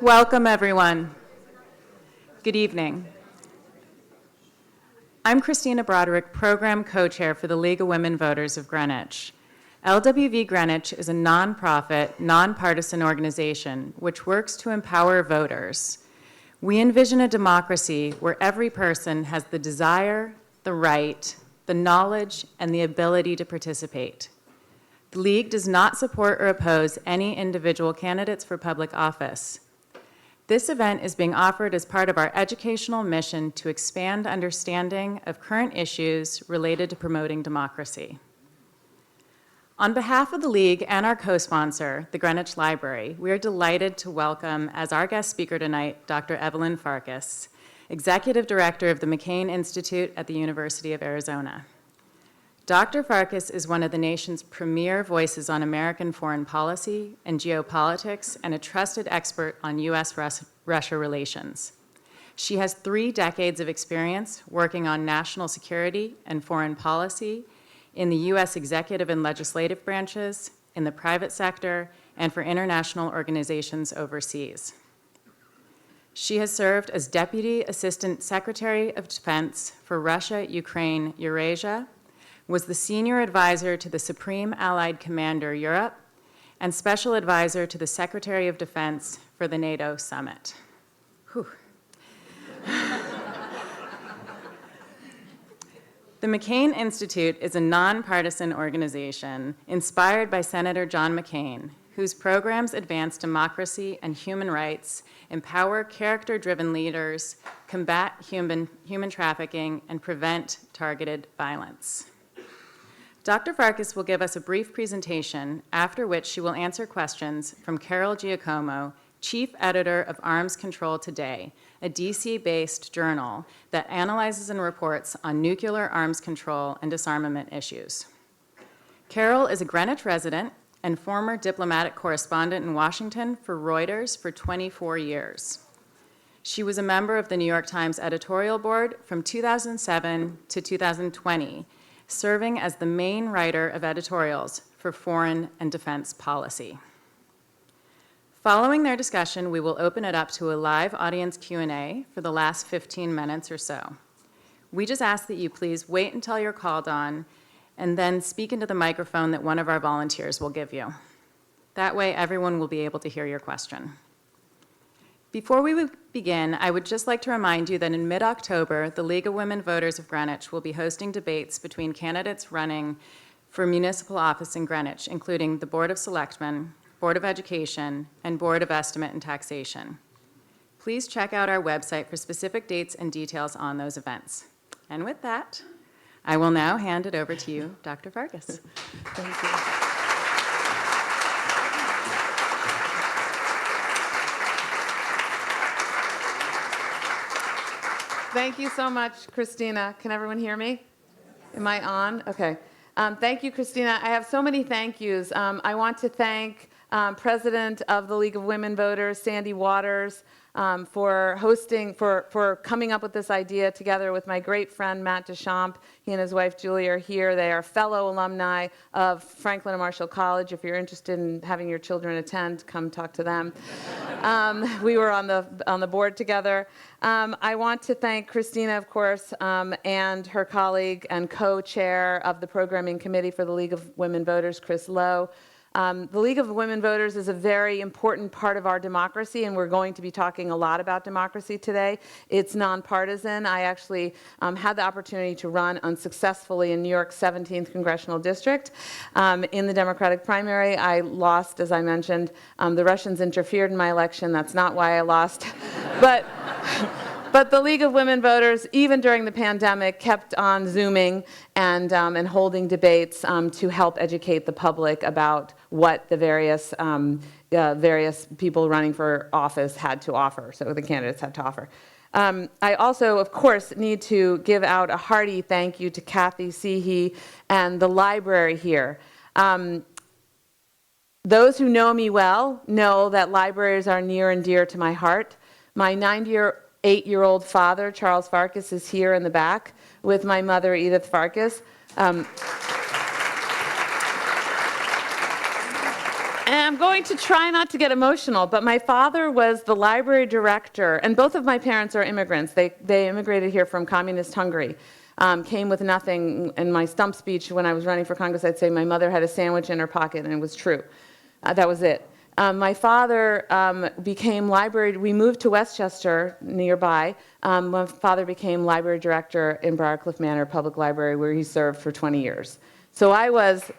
Welcome, everyone. Good evening. I'm Christina Broderick, Program Co-Chair for the League of Women Voters of Greenwich. LWV Greenwich is a nonprofit, nonpartisan organization which works to empower voters. We envision a democracy where every person has the desire, the right, the knowledge, and the ability to participate. The League does not support or oppose any individual candidates for public office. This event is being offered as part of our educational mission to expand understanding of current issues related to promoting democracy. On behalf of the League and our co-sponsor, the Greenwich Library, we are delighted to welcome as our guest speaker tonight, Dr. Evelyn Farkas, Executive Director of the McCain Institute at the University of Arizona. Dr. Farkas is one of the nation's premier voices on American foreign policy and geopolitics and a trusted expert on U.S.-Russia relations. She has 3 decades of experience working on national security and foreign policy in the U.S. executive and legislative branches, in the private sector, and for international organizations overseas. She has served as Deputy Assistant Secretary of Defense for Russia, Ukraine, Eurasia, was the Senior Advisor to the Supreme Allied Commander Europe, and Special Advisor to the Secretary of Defense for the NATO Summit. Whew. The McCain Institute is a nonpartisan organization inspired by Senator John McCain, whose programs advance democracy and human rights, empower character-driven leaders, combat human trafficking, and prevent targeted violence. Dr. Farkas will give us a brief presentation, after which she will answer questions from Carol Giacomo, Chief Editor of Arms Control Today, a DC-based journal that analyzes and reports on nuclear arms control and disarmament issues. Carol is a Greenwich resident and former diplomatic correspondent in Washington for Reuters for 24 years. She was a member of the New York Times editorial board from 2007 to 2020, serving as the main writer of editorials for foreign and defense policy. Following their discussion, we will open it up to a live audience Q&A for the last 15 minutes or so. We just ask that you please wait until you're called on and then speak into the microphone that one of our volunteers will give you. That way, everyone will be able to hear your question. Before we begin, I would just like to remind you that in mid-October, the League of Women Voters of Greenwich will be hosting debates between candidates running for municipal office in Greenwich, including the Board of Selectmen, Board of Education, and Board of Estimate and Taxation. Please check out our website for specific dates and details on those events. And with that, I will now hand it over to you, Dr. Farkas. Thank you. Thank you so much, Christina. Can everyone hear me? Am I on? Okay. Thank you, Christina. I have so many thank yous. I want to thank President of the League of Women Voters, Sandy Waters, for hosting, for coming up with this idea together with my great friend, Matt Deschamps. He and his wife, Julie, are here. They are fellow alumni of Franklin and Marshall College. If you're interested in having your children attend, come talk to them. We were on the board together. I want to thank Christina, of course, and her colleague and co-chair of the programming committee for the League of Women Voters, Chris Lowe. The League of Women Voters is a very important part of our democracy, and we're going to be talking a lot about democracy today. It's nonpartisan. I actually had the opportunity to run unsuccessfully in New York's 17th Congressional District. In the Democratic primary, I lost, as I mentioned. The Russians interfered in my election. That's not why I lost. But the League of Women Voters, even during the pandemic, kept on Zooming and holding debates to help educate the public about what the various people running for office had to offer, so the candidates had to offer. I also, of course, need to give out a hearty thank you to Kathy Seehey and the library here. Those who know me well know that libraries are near and dear to my heart. My 8-year-old father, Charles Farkas, is here in the back with my mother, Edith Farkas. And I'm going to try not to get emotional, but my father was the library director, and both of my parents are immigrants. They immigrated here from communist Hungary, came with nothing. In my stump speech when I was running for Congress, I'd say my mother had a sandwich in her pocket, and it was true. That was it. My father became library, we moved to Westchester, nearby. My father became library director in Briarcliff Manor Public Library, where he served for 20 years. So I was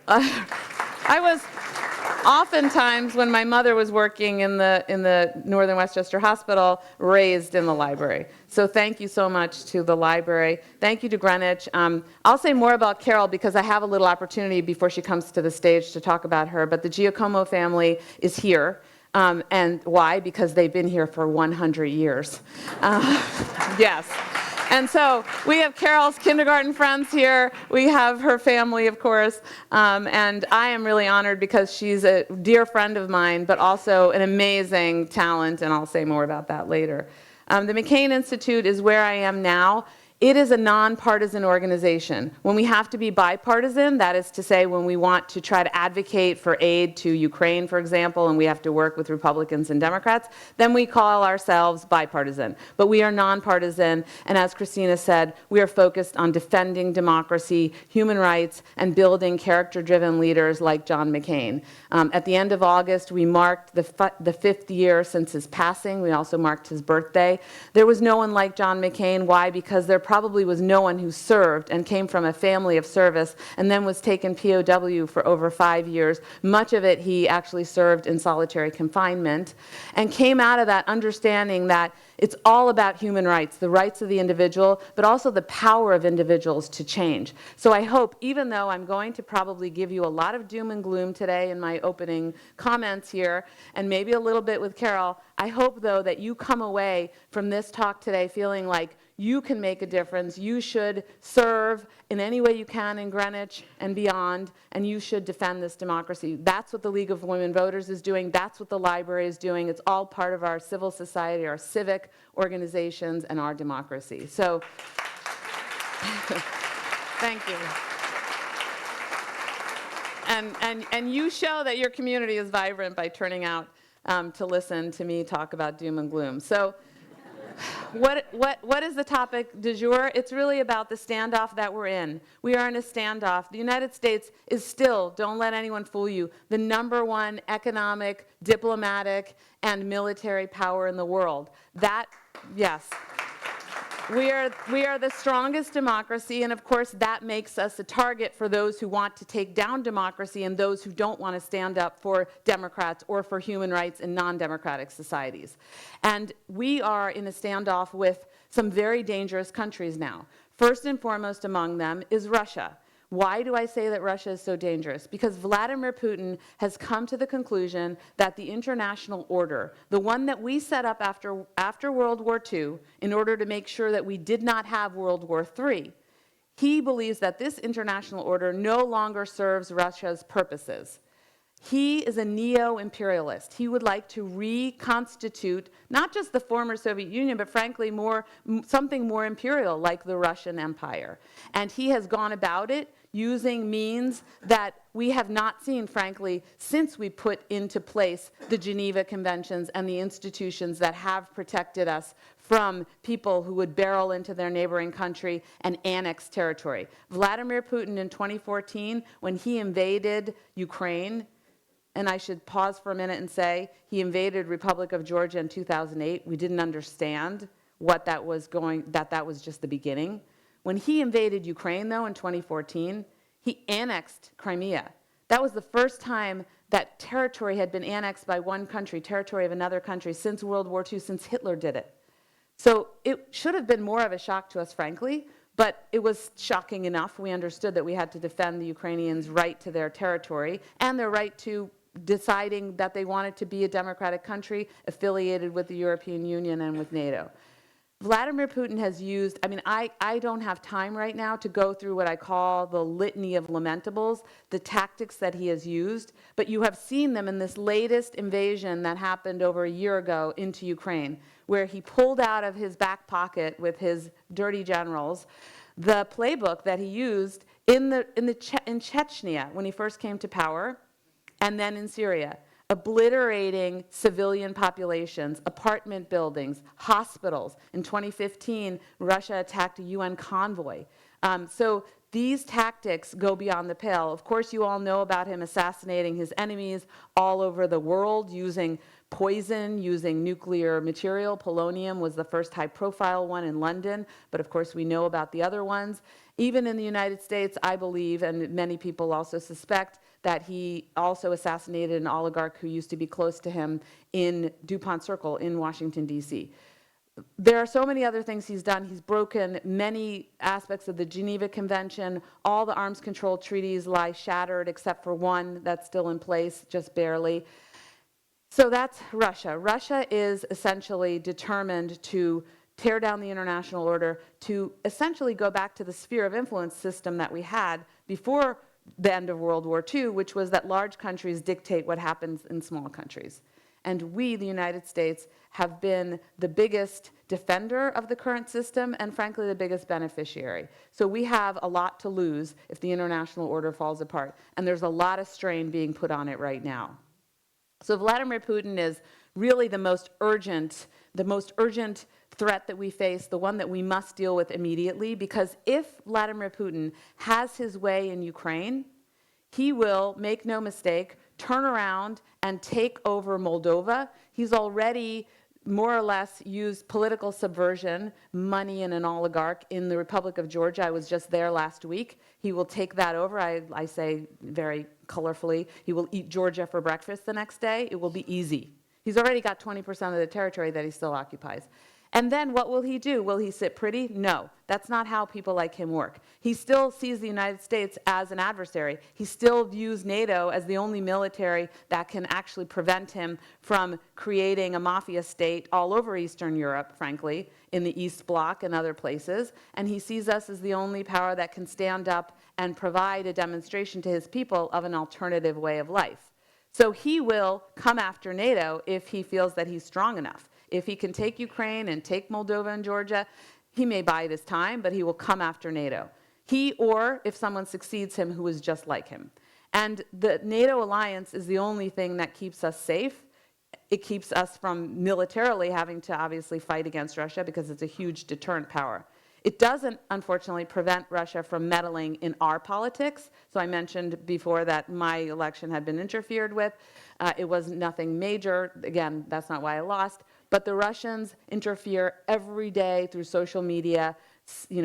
oftentimes, when my mother was working in the Northern Westchester Hospital, raised in the library. So thank you so much to the library. Thank you to Greenwich. I'll say more about Carol because I have a little opportunity before she comes to the stage to talk about her, but the Giacomo family is here. And why? Because they've been here for 100 years. Yes. And so we have Carol's kindergarten friends here. We have her family, of course. And I am really honored because she's a dear friend of mine, but also an amazing talent, and I'll say more about that later. The McCain Institute is where I am now. It is a nonpartisan organization. When we have to be bipartisan, that is to say when we want to try to advocate for aid to Ukraine, for example, and we have to work with Republicans and Democrats, then we call ourselves bipartisan. But we are nonpartisan, and as Christina said, we are focused on defending democracy, human rights, and building character-driven leaders like John McCain. At the end of August, we marked the 5th year since his passing. We also marked his birthday. There was no one like John McCain. Why? Because there probably was no one who served and came from a family of service and then was taken POW for over 5 years. Much of it he actually served in solitary confinement and came out of that understanding that it's all about human rights, the rights of the individual, but also the power of individuals to change. So I hope, even though I'm going to probably give you a lot of doom and gloom today in my opening comments here, and maybe a little bit with Carol, I hope, though, that you come away from this talk today feeling like you can make a difference. You should serve in any way you can in Greenwich and beyond, and you should defend this democracy. That's what the League of Women Voters is doing. That's what the library is doing. It's all part of our civil society, our civic organizations, and our democracy. So, thank you. And you show that your community is vibrant by turning out to listen to me talk about doom and gloom. So, what is the topic du jour? It's really about the standoff that we're in. We are in a standoff. The United States is still, don't let anyone fool you, the #1 economic, diplomatic, and military power in the world. That, yes. We are the strongest democracy, and of course that makes us a target for those who want to take down democracy and those who don't want to stand up for Democrats or for human rights in non-democratic societies. And we are in a standoff with some very dangerous countries now. First and foremost among them is Russia. Why do I say that Russia is so dangerous? Because Vladimir Putin has come to the conclusion that the international order, the one that we set up after World War II in order to make sure that we did not have World War III, he believes that this international order no longer serves Russia's purposes. He is a neo-imperialist. He would like to reconstitute not just the former Soviet Union, but frankly something more imperial like the Russian Empire. And he has gone about it using means that we have not seen, frankly, since we put into place the Geneva Conventions and the institutions that have protected us from people who would barrel into their neighboring country and annex territory. Vladimir Putin in 2014, when he invaded Ukraine, and I should pause for a minute and say he invaded Republic of Georgia in 2008. We didn't understand what that was that was just the beginning. When he invaded Ukraine, though, in 2014, he annexed Crimea. That was the first time that territory had been annexed by one country, territory of another country, since World War II, since Hitler did it. So it should have been more of a shock to us, frankly, but it was shocking enough. We understood that we had to defend the Ukrainians' right to their territory and their right to deciding that they wanted to be a democratic country affiliated with the European Union and with NATO. Vladimir Putin has used, I don't have time right now to go through what I call the litany of lamentables, the tactics that he has used, but you have seen them in this latest invasion that happened over a year ago into Ukraine, where he pulled out of his back pocket with his dirty generals the playbook that he used in Chechnya when he first came to power, and then in Syria. obliterating civilian populations, apartment buildings, hospitals. In 2015, Russia attacked a UN convoy. So these tactics go beyond the pale. Of course, you all know about him assassinating his enemies all over the world using poison, using nuclear material. Polonium was the first high-profile one in London, but of course we know about the other ones. Even in the United States, I believe, and many people also suspect, that he also assassinated an oligarch who used to be close to him in DuPont Circle in Washington, D.C. There are so many other things he's done. He's broken many aspects of the Geneva Convention. All the arms control treaties lie shattered except for one that's still in place, just barely. So that's Russia. Russia is essentially determined to tear down the international order, to essentially go back to the sphere of influence system that we had before the end of World War II, which was that large countries dictate what happens in small countries. And we, the United States, have been the biggest defender of the current system and, frankly, the biggest beneficiary. So we have a lot to lose if the international order falls apart. And there's a lot of strain being put on it right now. So Vladimir Putin is really the most urgent threat that we face, the one that we must deal with immediately, because if Vladimir Putin has his way in Ukraine, he will, make no mistake, turn around and take over Moldova. He's already more or less used political subversion, money and an oligarch in the Republic of Georgia. I was just there last week. He will take that over. I say very colorfully, he will eat Georgia for breakfast the next day. It will be easy. He's already got 20% of the territory that he still occupies. And then what will he do? Will he sit pretty? No, that's not how people like him work. He still sees the United States as an adversary. He still views NATO as the only military that can actually prevent him from creating a mafia state all over Eastern Europe, frankly, in the East Bloc and other places. And he sees us as the only power that can stand up and provide a demonstration to his people of an alternative way of life. So he will come after NATO if he feels that he's strong enough. If he can take Ukraine and take Moldova and Georgia, he may bide his time, but he will come after NATO. He, or if someone succeeds him who is just like him. And the NATO alliance is the only thing that keeps us safe. It keeps us from militarily having to obviously fight against Russia because it's a huge deterrent power. It doesn't, unfortunately, prevent Russia from meddling in our politics. So I mentioned before that my election had been interfered with. It was nothing major. Again, that's not why I lost. But the Russians interfere every day through social media,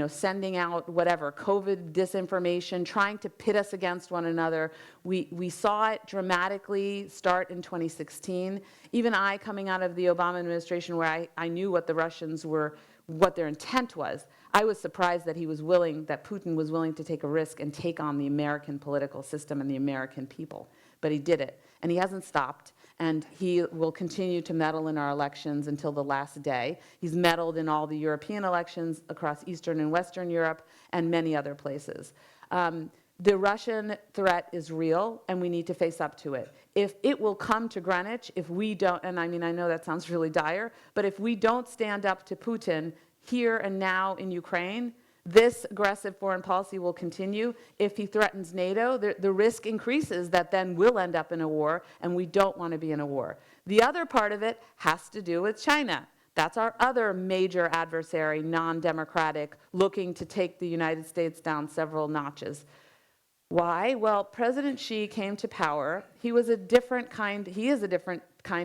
sending out whatever, COVID disinformation, trying to pit us against one another. We saw it dramatically start in 2016. Even I, coming out of the Obama administration where I knew what the Russians were, what their intent was, I was surprised that Putin was willing to take a risk and take on the American political system and the American people. But he did it, and he hasn't stopped, and he will continue to meddle in our elections until the last day. He's meddled in all the European elections across Eastern and Western Europe and many other places. The Russian threat is real, and we need to face up to it. If it will come to Greenwich, if we don't, and I mean, I know that sounds really dire, but if we don't stand up to Putin here and now in Ukraine, this aggressive foreign policy will continue. If he threatens NATO, the risk increases that then we'll end up in a war, and we don't want to be in a war. The other part of it has to do with China. That's our other major adversary, non-democratic, looking to take the United States down several notches. Why? Well, President Xi came to power. He is a different kind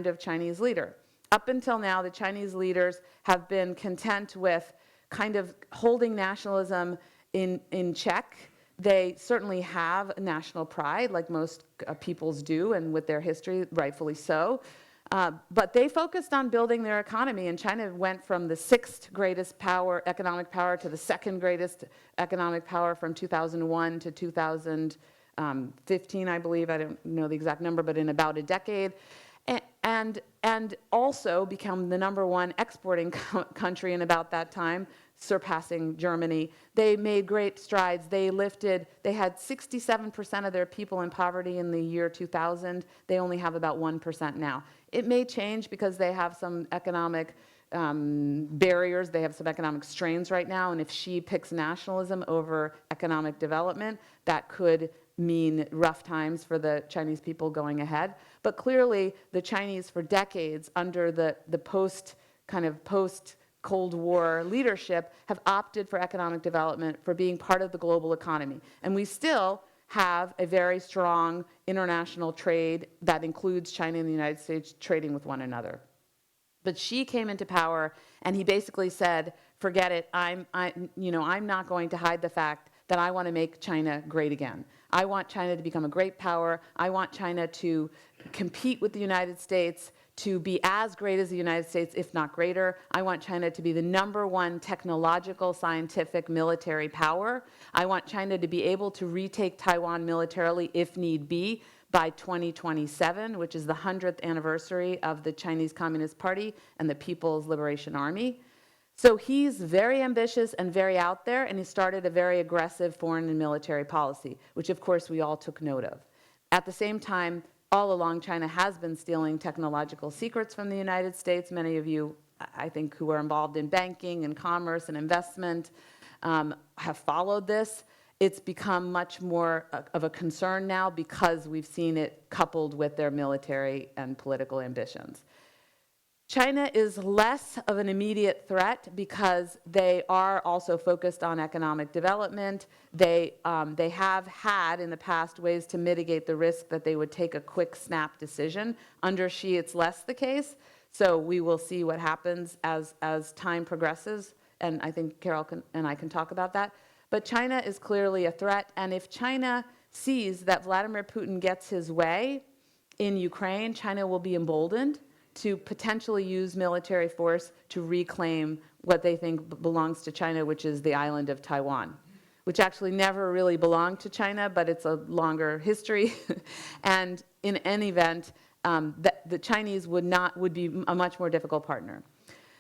of Chinese leader. Up until now, the Chinese leaders have been content with kind of holding nationalism in check. They certainly have national pride, like most peoples do, and with their history, rightfully so. But they focused on building their economy, and China went from the 6th greatest economic power, to the 2nd greatest economic power from 2001 to 2015, I believe. I don't know the exact number, but in about a decade. And also become the #1 exporting country in about that time, surpassing Germany. They made great strides. They had 67% of their people in poverty in the year 2000. They only have about 1% now. It may change because they have some economic barriers. They have some economic strains right now, and if Xi picks nationalism over economic development, that could mean rough times for the Chinese people going ahead. But clearly, the Chinese for decades under the post-Cold War leadership have opted for economic development, for being part of the global economy. And we still have a very strong international trade that includes China and the United States trading with one another. But Xi came into power, and he basically said, forget it, I'm not going to hide the fact that I want to make China great again. I want China to become a great power. I want China to compete with the United States, to be as great as the United States, if not greater. I want China to be the #1 technological, scientific, military power. I want China to be able to retake Taiwan militarily if need be by 2027, which is the 100th anniversary of the Chinese Communist Party and the People's Liberation Army. So he's very ambitious and very out there, and he started a very aggressive foreign and military policy, which of course we all took note of. At the same time, all along, China has been stealing technological secrets from the United States. Many of you, I think, who are involved in banking and commerce and investment have followed this. It's become much more of a concern now because we've seen it coupled with their military and political ambitions. China is less of an immediate threat because they are also focused on economic development. They have had in the past ways to mitigate the risk that they would take a quick snap decision. Under Xi, it's less the case. So we will see what happens as time progresses. And I think Carol and I can talk about that. But China is clearly a threat. And if China sees that Vladimir Putin gets his way in Ukraine, China will be emboldened to potentially use military force to reclaim what they think belongs to China, which is the island of Taiwan, which actually never really belonged to China, but it's a longer history. And in any event, the Chinese would be a much more difficult partner.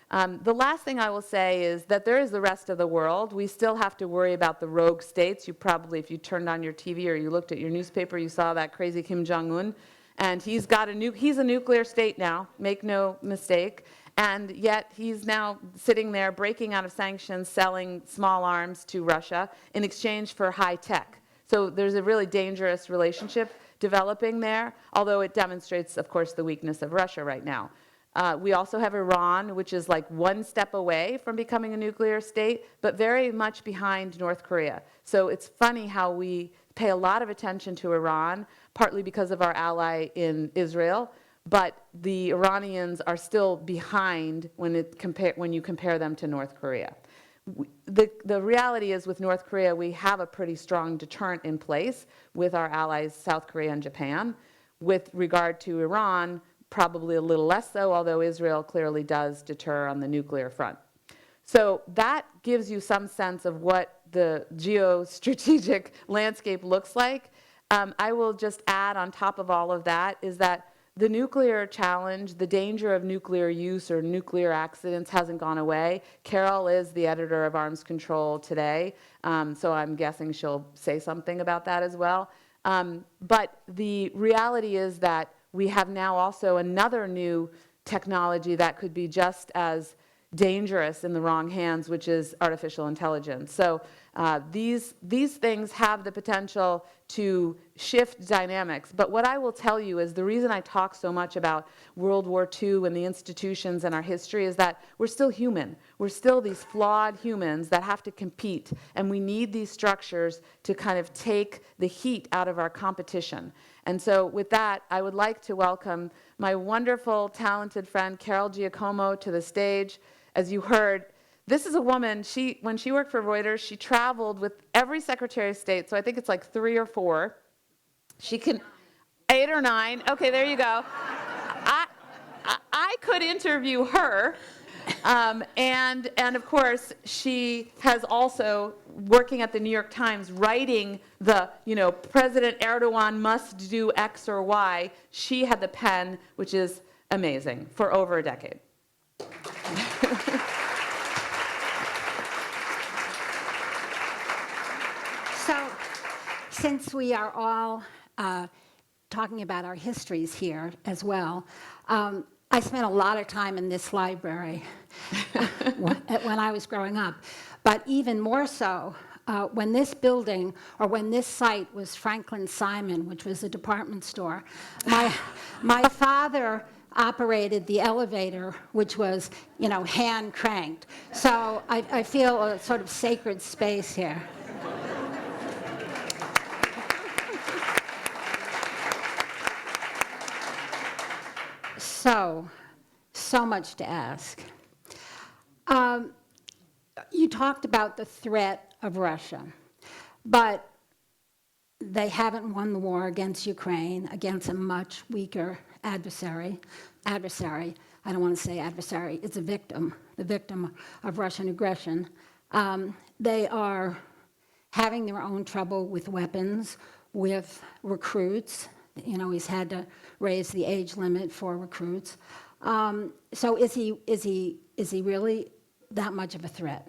The last thing I will say is that there is the rest of the world. We still have to worry about the rogue states. You probably, if you turned on your TV or you looked at your newspaper, you saw that crazy Kim Jong-un. And he's a nuclear state now, make no mistake. And yet he's now sitting there breaking out of sanctions, selling small arms to Russia in exchange for high tech. So there's a really dangerous relationship developing there, although it demonstrates, of course, the weakness of Russia right now. We also have Iran, which is like one step away from becoming a nuclear state, but very much behind North Korea. So it's funny how we pay a lot of attention to Iran, partly because of our ally in Israel, but the Iranians are still behind when you compare them to North Korea. The reality is with North Korea, we have a pretty strong deterrent in place with our allies, South Korea and Japan. With regard to Iran, probably a little less so, although Israel clearly does deter on the nuclear front. So that gives you some sense of what the geostrategic landscape looks like. I will just add on top of all of that is that the nuclear challenge, the danger of nuclear use or nuclear accidents hasn't gone away. Carol is the editor of Arms Control Today, so I'm guessing she'll say something about that as well. But the reality is that we have now also another new technology that could be just as dangerous in the wrong hands, which is artificial intelligence. So these things have the potential to shift dynamics. But what I will tell you is the reason I talk so much about World War II and the institutions and our history is that we're still human. We're still these flawed humans that have to compete. And we need these structures to kind of take the heat out of our competition. And so with that, I would like to welcome my wonderful, talented friend, Carol Giacomo, to the stage. As you heard, this is a woman, when she worked for Reuters, she traveled with every Secretary of State, so I think it's like 3 or 4. She can, 8 or 9, okay, there you go. I could interview her, and of course, she has also, working at the New York Times, writing the, President Erdogan must do X or Y. She had the pen, which is amazing, for over a decade. So, since we are all talking about our histories here as well, I spent a lot of time in this library when I was growing up. But even more so, when this building, or when this site was Franklin Simon, which was a department store, my father operated the elevator, which was, hand cranked. So I feel a sort of sacred space here. So much to ask. You talked about the threat of Russia, but they haven't won the war against Ukraine, against a much weaker adversary. I don't want to say adversary, it's the victim of Russian aggression. They are having their own trouble with weapons, with recruits. He's had to raise the age limit for recruits. So is he really that much of a threat?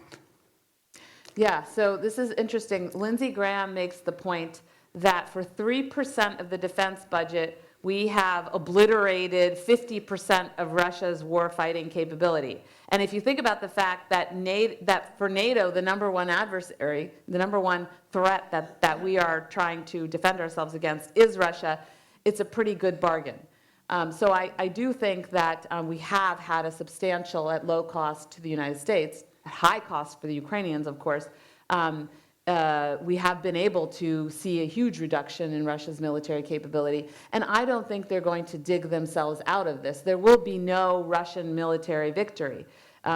Yeah, so this is interesting. Lindsey Graham makes the point that for 3% of the defense budget, we have obliterated 50% of Russia's war-fighting capability. And if you think about the fact that for NATO, the number one adversary, the number one threat that we are trying to defend ourselves against is Russia, it's a pretty good bargain. So I do think that we have had a substantial, at low cost to the United States, at high cost for the Ukrainians, of course, we have been able to see a huge reduction in Russia's military capability. And I don't think they're going to dig themselves out of this. There will be no Russian military victory.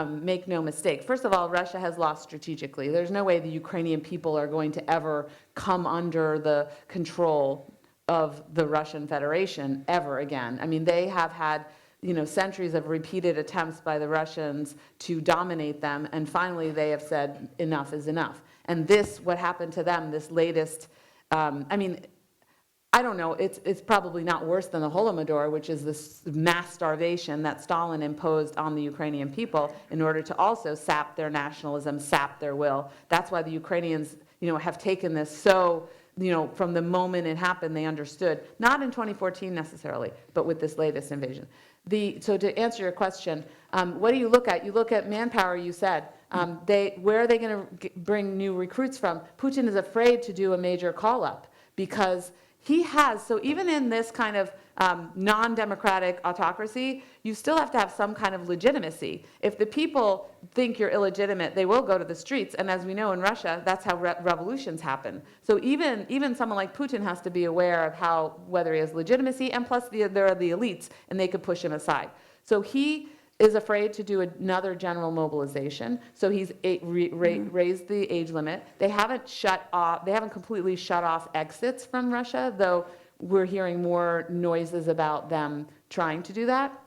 Make no mistake. First of all, Russia has lost strategically. There's no way the Ukrainian people are going to ever come under the control of the Russian Federation ever again. I mean, they have had centuries of repeated attempts by the Russians to dominate them, and finally they have said enough is enough. And this, what happened to them, this latest, I don't know, it's probably not worse than the Holodomor, which is this mass starvation that Stalin imposed on the Ukrainian people in order to also sap their nationalism, sap their will. That's why the Ukrainians, have taken this so, from the moment it happened, they understood, not in 2014 necessarily, but with this latest invasion. So to answer your question, what do you look at? You look at manpower, you said. Where are they going to bring new recruits from? Putin is afraid to do a major call-up because he has, so even in this kind of non-democratic autocracy, you still have to have some kind of legitimacy. If the people think you're illegitimate, they will go to the streets. And as we know in Russia, that's how revolutions happen. So even someone like Putin has to be aware of whether he has legitimacy, and plus there are the elites, and they could push him aside. So he is afraid to do another general mobilization. So he's raised the age limit. They haven't completely shut off exits from Russia, though we're hearing more noises about them trying to do that.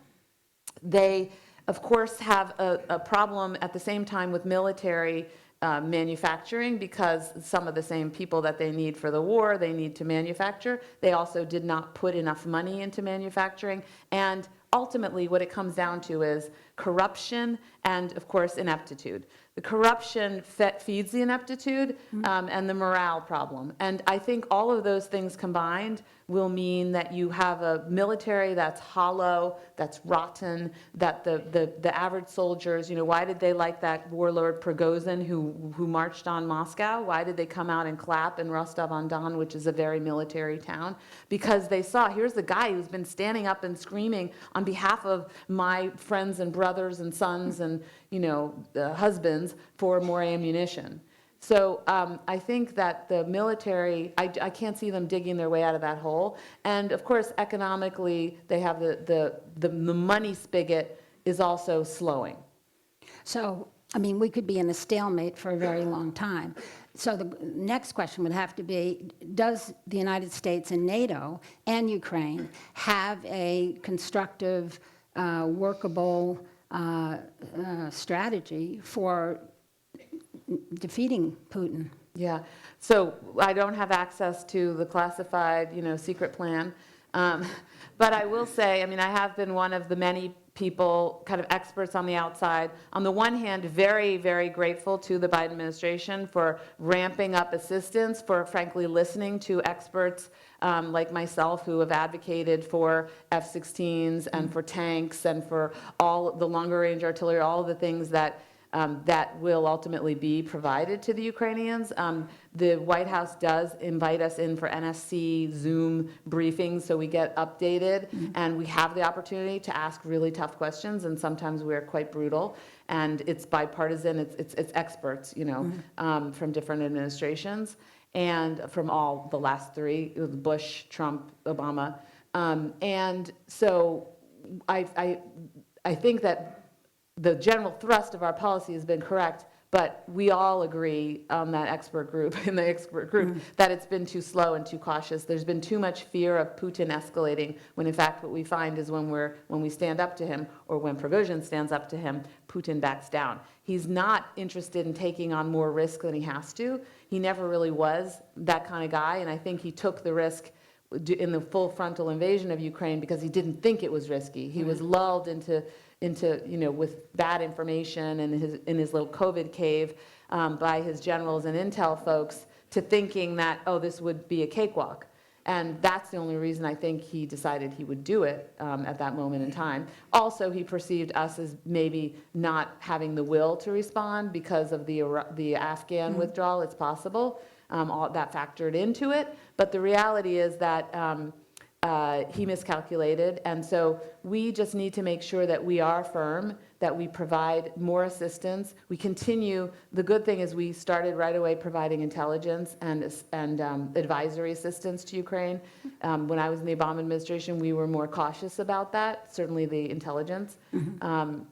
They, of course, have a problem at the same time with military manufacturing, because some of the same people that they need for the war, they need to manufacture. They also did not put enough money into manufacturing. And ultimately, what it comes down to is corruption and, of course, ineptitude. The corruption feeds the ineptitude and the morale problem. And I think all of those things combined will mean that you have a military that's hollow, that's rotten, that the average soldiers, why did they like that warlord Prigozhin who marched on Moscow? Why did they come out and clap in Rostov-on-Don, which is a very military town? Because they saw, here's the guy who's been standing up and screaming on behalf of my friends and brothers and sons and husbands for more ammunition. So I think that the military, I can't see them digging their way out of that hole. And of course, economically, they have the money spigot is also slowing. So, we could be in a stalemate for a very long time. So the next question would have to be, does the United States and NATO and Ukraine have a constructive, workable strategy for defeating Putin? Yeah, so I don't have access to the classified, secret plan. But I will say, I have been one of the many people, kind of experts on the outside. On the one hand, very, very grateful to the Biden administration for ramping up assistance, for frankly listening to experts like myself who have advocated for F-16s and for tanks and for all the longer range artillery, all of the things that that will ultimately be provided to the Ukrainians. The White House does invite us in for NSC Zoom briefings, so we get updated, and we have the opportunity to ask really tough questions, and sometimes we're quite brutal, and it's bipartisan, it's experts, you know, from different administrations, and from all the last three, Bush, Trump, Obama. And so I think that the general thrust of our policy has been correct, but we all agree on that expert group, in the expert group, that it's been too slow and too cautious. There's been too much fear of Putin escalating, when in fact what we find is when we stand up to him, or when Prigozhin stands up to him, Putin backs down. He's not interested in taking on more risk than he has to. He never really was that kind of guy, and I think he took the risk in the full frontal invasion of Ukraine because he didn't think it was risky. He was lulled into you know, with bad information and in his little COVID cave by his generals and intel folks, to thinking that, oh, this would be a cakewalk. And that's the only reason I think he decided he would do it at that moment in time. Also, he perceived us as maybe not having the will to respond because of the Afghan withdrawal. It's possible. All that factored into it. But the reality is that he miscalculated, and so we just need to make sure that we are firm, that we provide more assistance. We continue, the good thing is we started right away providing intelligence and advisory assistance to Ukraine. When I was in the Obama administration, we were more cautious about that, certainly the intelligence. And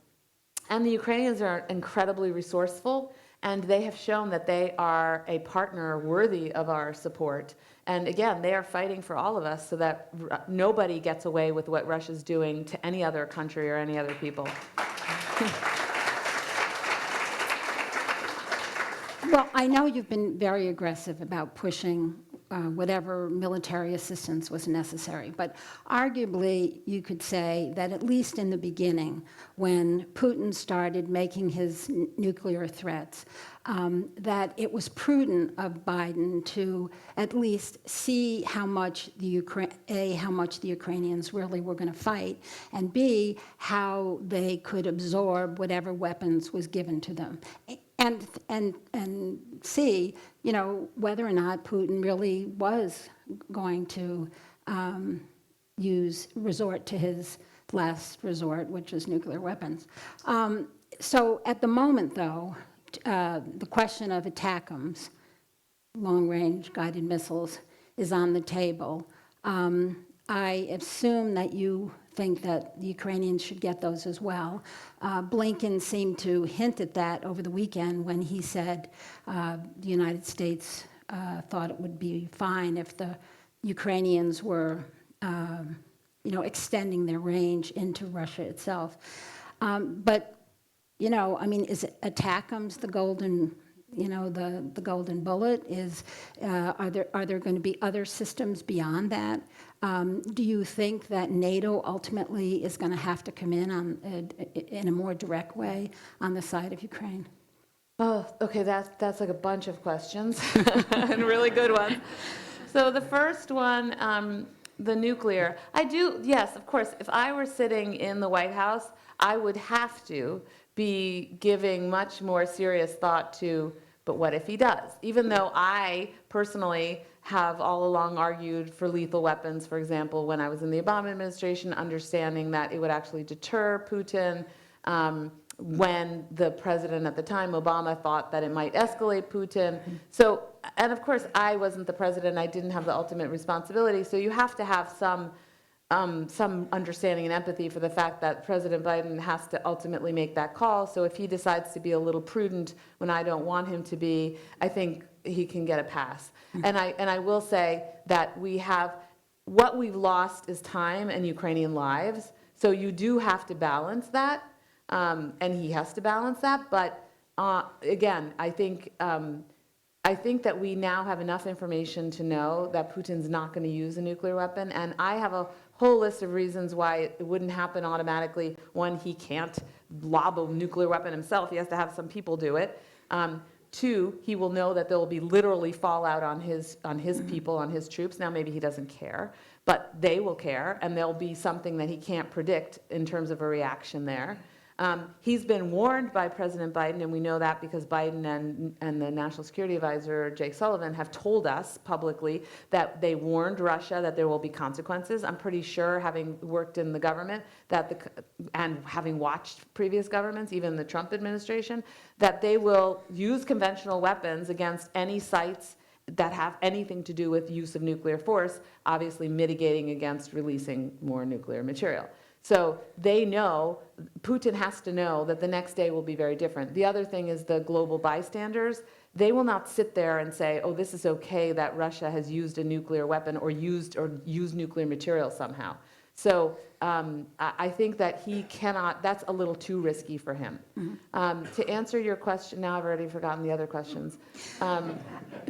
the Ukrainians are incredibly resourceful, and they have shown that they are a partner worthy of our support. And again, they are fighting for all of us so that nobody gets away with what Russia's doing to any other country or any other people. Well, I know you've been very aggressive about pushing whatever military assistance was necessary, but arguably you could say that at least in the beginning, when Putin started making his nuclear threats, that it was prudent of Biden to at least see how much how much the Ukrainians really were going to fight, and B, how they could absorb whatever weapons was given to them. And see, you know, whether or not Putin really was going to resort to his last resort, which is nuclear weapons. So at the moment, though, the question of ATACMS, long-range guided missiles, is on the table. I assume that you think that the Ukrainians should get those as well. Blinken seemed to hint at that over the weekend when he said the United States thought it would be fine if the Ukrainians were, you know, extending their range into Russia itself. But, you know, I mean, is ATACMS the golden, you know, the golden bullet? Are there going to be other systems beyond that? Do you think that NATO ultimately is going to have to come in a more direct way on the side of Ukraine? Oh, okay, that's like a bunch of questions and really good ones. So the first one, the nuclear. Yes, of course, if I were sitting in the White House, I would have to be giving much more serious thought to, but what if he does? Even though I personally have all along argued for lethal weapons, for example, when I was in the Obama administration, understanding that it would actually deter Putin, when the president at the time, Obama, thought that it might escalate Putin. So, and of course, I wasn't the president, I didn't have the ultimate responsibility, so you have to have some understanding and empathy for the fact that President Biden has to ultimately make that call. So if he decides to be a little prudent when I don't want him to be, I think he can get a pass. And I will say that what we've lost is time and Ukrainian lives. So you do have to balance that, and he has to balance that. But again, I think that we now have enough information to know that Putin's not going to use a nuclear weapon, and I have a whole list of reasons why it wouldn't happen automatically. One, he can't lob a nuclear weapon himself. He has to have some people do it. Two, he will know that there will be literally fallout on his people, on his troops. Now, maybe he doesn't care, but they will care, and there'll be something that he can't predict in terms of a reaction there. He's been warned by President Biden, and we know that because Biden and the National Security Advisor, Jake Sullivan, have told us publicly that they warned Russia that there will be consequences. I'm pretty sure, having worked in the government, and having watched previous governments, even the Trump administration, that they will use conventional weapons against any sites that have anything to do with use of nuclear force, obviously mitigating against releasing more nuclear material. So they know, Putin has to know that the next day will be very different. The other thing is the global bystanders. They will not sit there and say, oh, this is okay that Russia has used a nuclear weapon or used nuclear material somehow. So I think that he cannot, that's a little too risky for him. To answer your question, now I've already forgotten the other questions.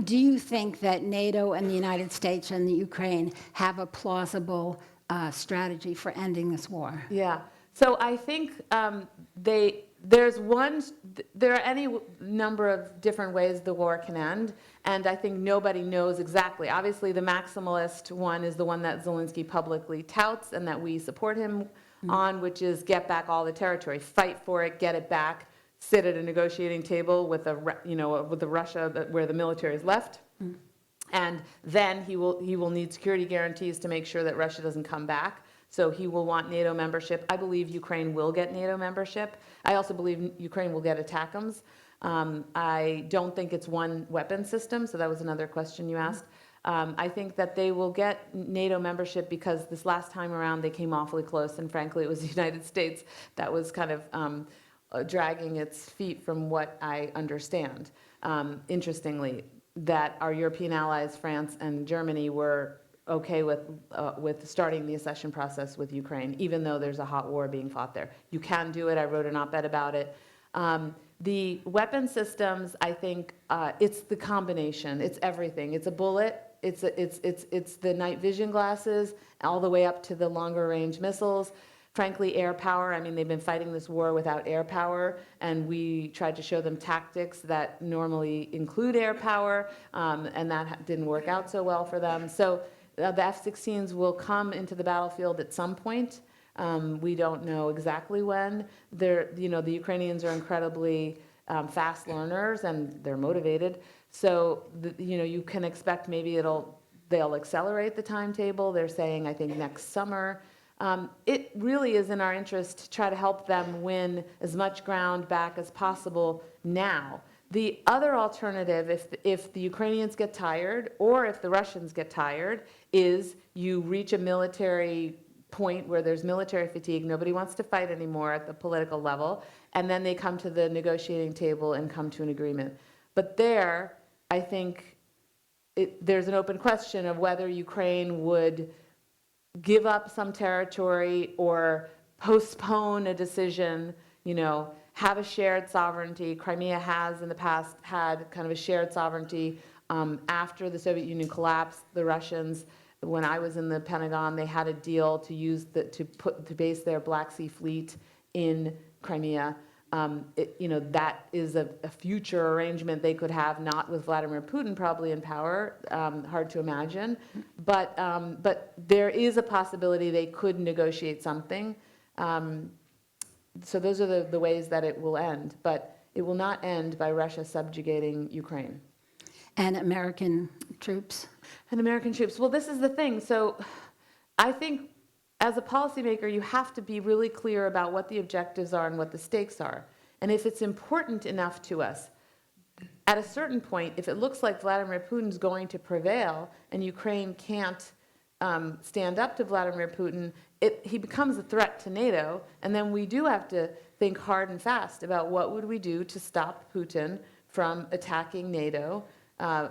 Do you think that NATO and the United States and the Ukraine have a plausible strategy for ending this war? Yeah. So I think there are any number of different ways the war can end, and I think nobody knows exactly. Obviously, the maximalist one is the one that Zelensky publicly touts and that we support him on, which is get back all the territory, fight for it, get it back, sit at a negotiating table with with the Russia where the military is left. And then he will need security guarantees to make sure that Russia doesn't come back. So he will want NATO membership. I believe Ukraine will get NATO membership. I also believe Ukraine will get ATACMS. I don't think it's one weapon system, so that was another question you asked. I think that they will get NATO membership because this last time around they came awfully close, and frankly it was the United States that was kind of dragging its feet from what I understand. Interestingly, that our European allies, France and Germany, were okay with starting the accession process with Ukraine, even though there's a hot war being fought there. You can do it. I wrote an op-ed about it. The weapon systems, I think, it's the combination. It's everything. It's a bullet. It's the night vision glasses, all the way up to the longer range missiles. Frankly, air power. I mean, they've been fighting this war without air power, and we tried to show them tactics that normally include air power, and that didn't work out so well for them. So the F-16s will come into the battlefield at some point. We don't know exactly when. The Ukrainians are incredibly fast learners, and they're motivated. So you can expect maybe they'll accelerate the timetable. They're saying, I think, next summer. It really is in our interest to try to help them win as much ground back as possible now. The other alternative, if the Ukrainians get tired or if the Russians get tired, is you reach a military point where there's military fatigue, nobody wants to fight anymore at the political level, and then they come to the negotiating table and come to an agreement. But there, I think there's an open question of whether Ukraine would give up some territory or postpone a decision, have a shared sovereignty. Crimea has in the past had kind of a shared sovereignty. After the Soviet Union collapsed, the Russians, when I was in the Pentagon, they had a deal to base their Black Sea fleet in Crimea. That is a future arrangement they could have, not with Vladimir Putin probably in power, hard to imagine, but there is a possibility they could negotiate something. So those are the ways that it will end, but it will not end by Russia subjugating Ukraine. And American troops? And American troops. Well, this is the thing. So I think as a policymaker, you have to be really clear about what the objectives are and what the stakes are. And if it's important enough to us, at a certain point, if it looks like Vladimir Putin's going to prevail and Ukraine can't stand up to Vladimir Putin, he becomes a threat to NATO, and then we do have to think hard and fast about what would we do to stop Putin from attacking NATO,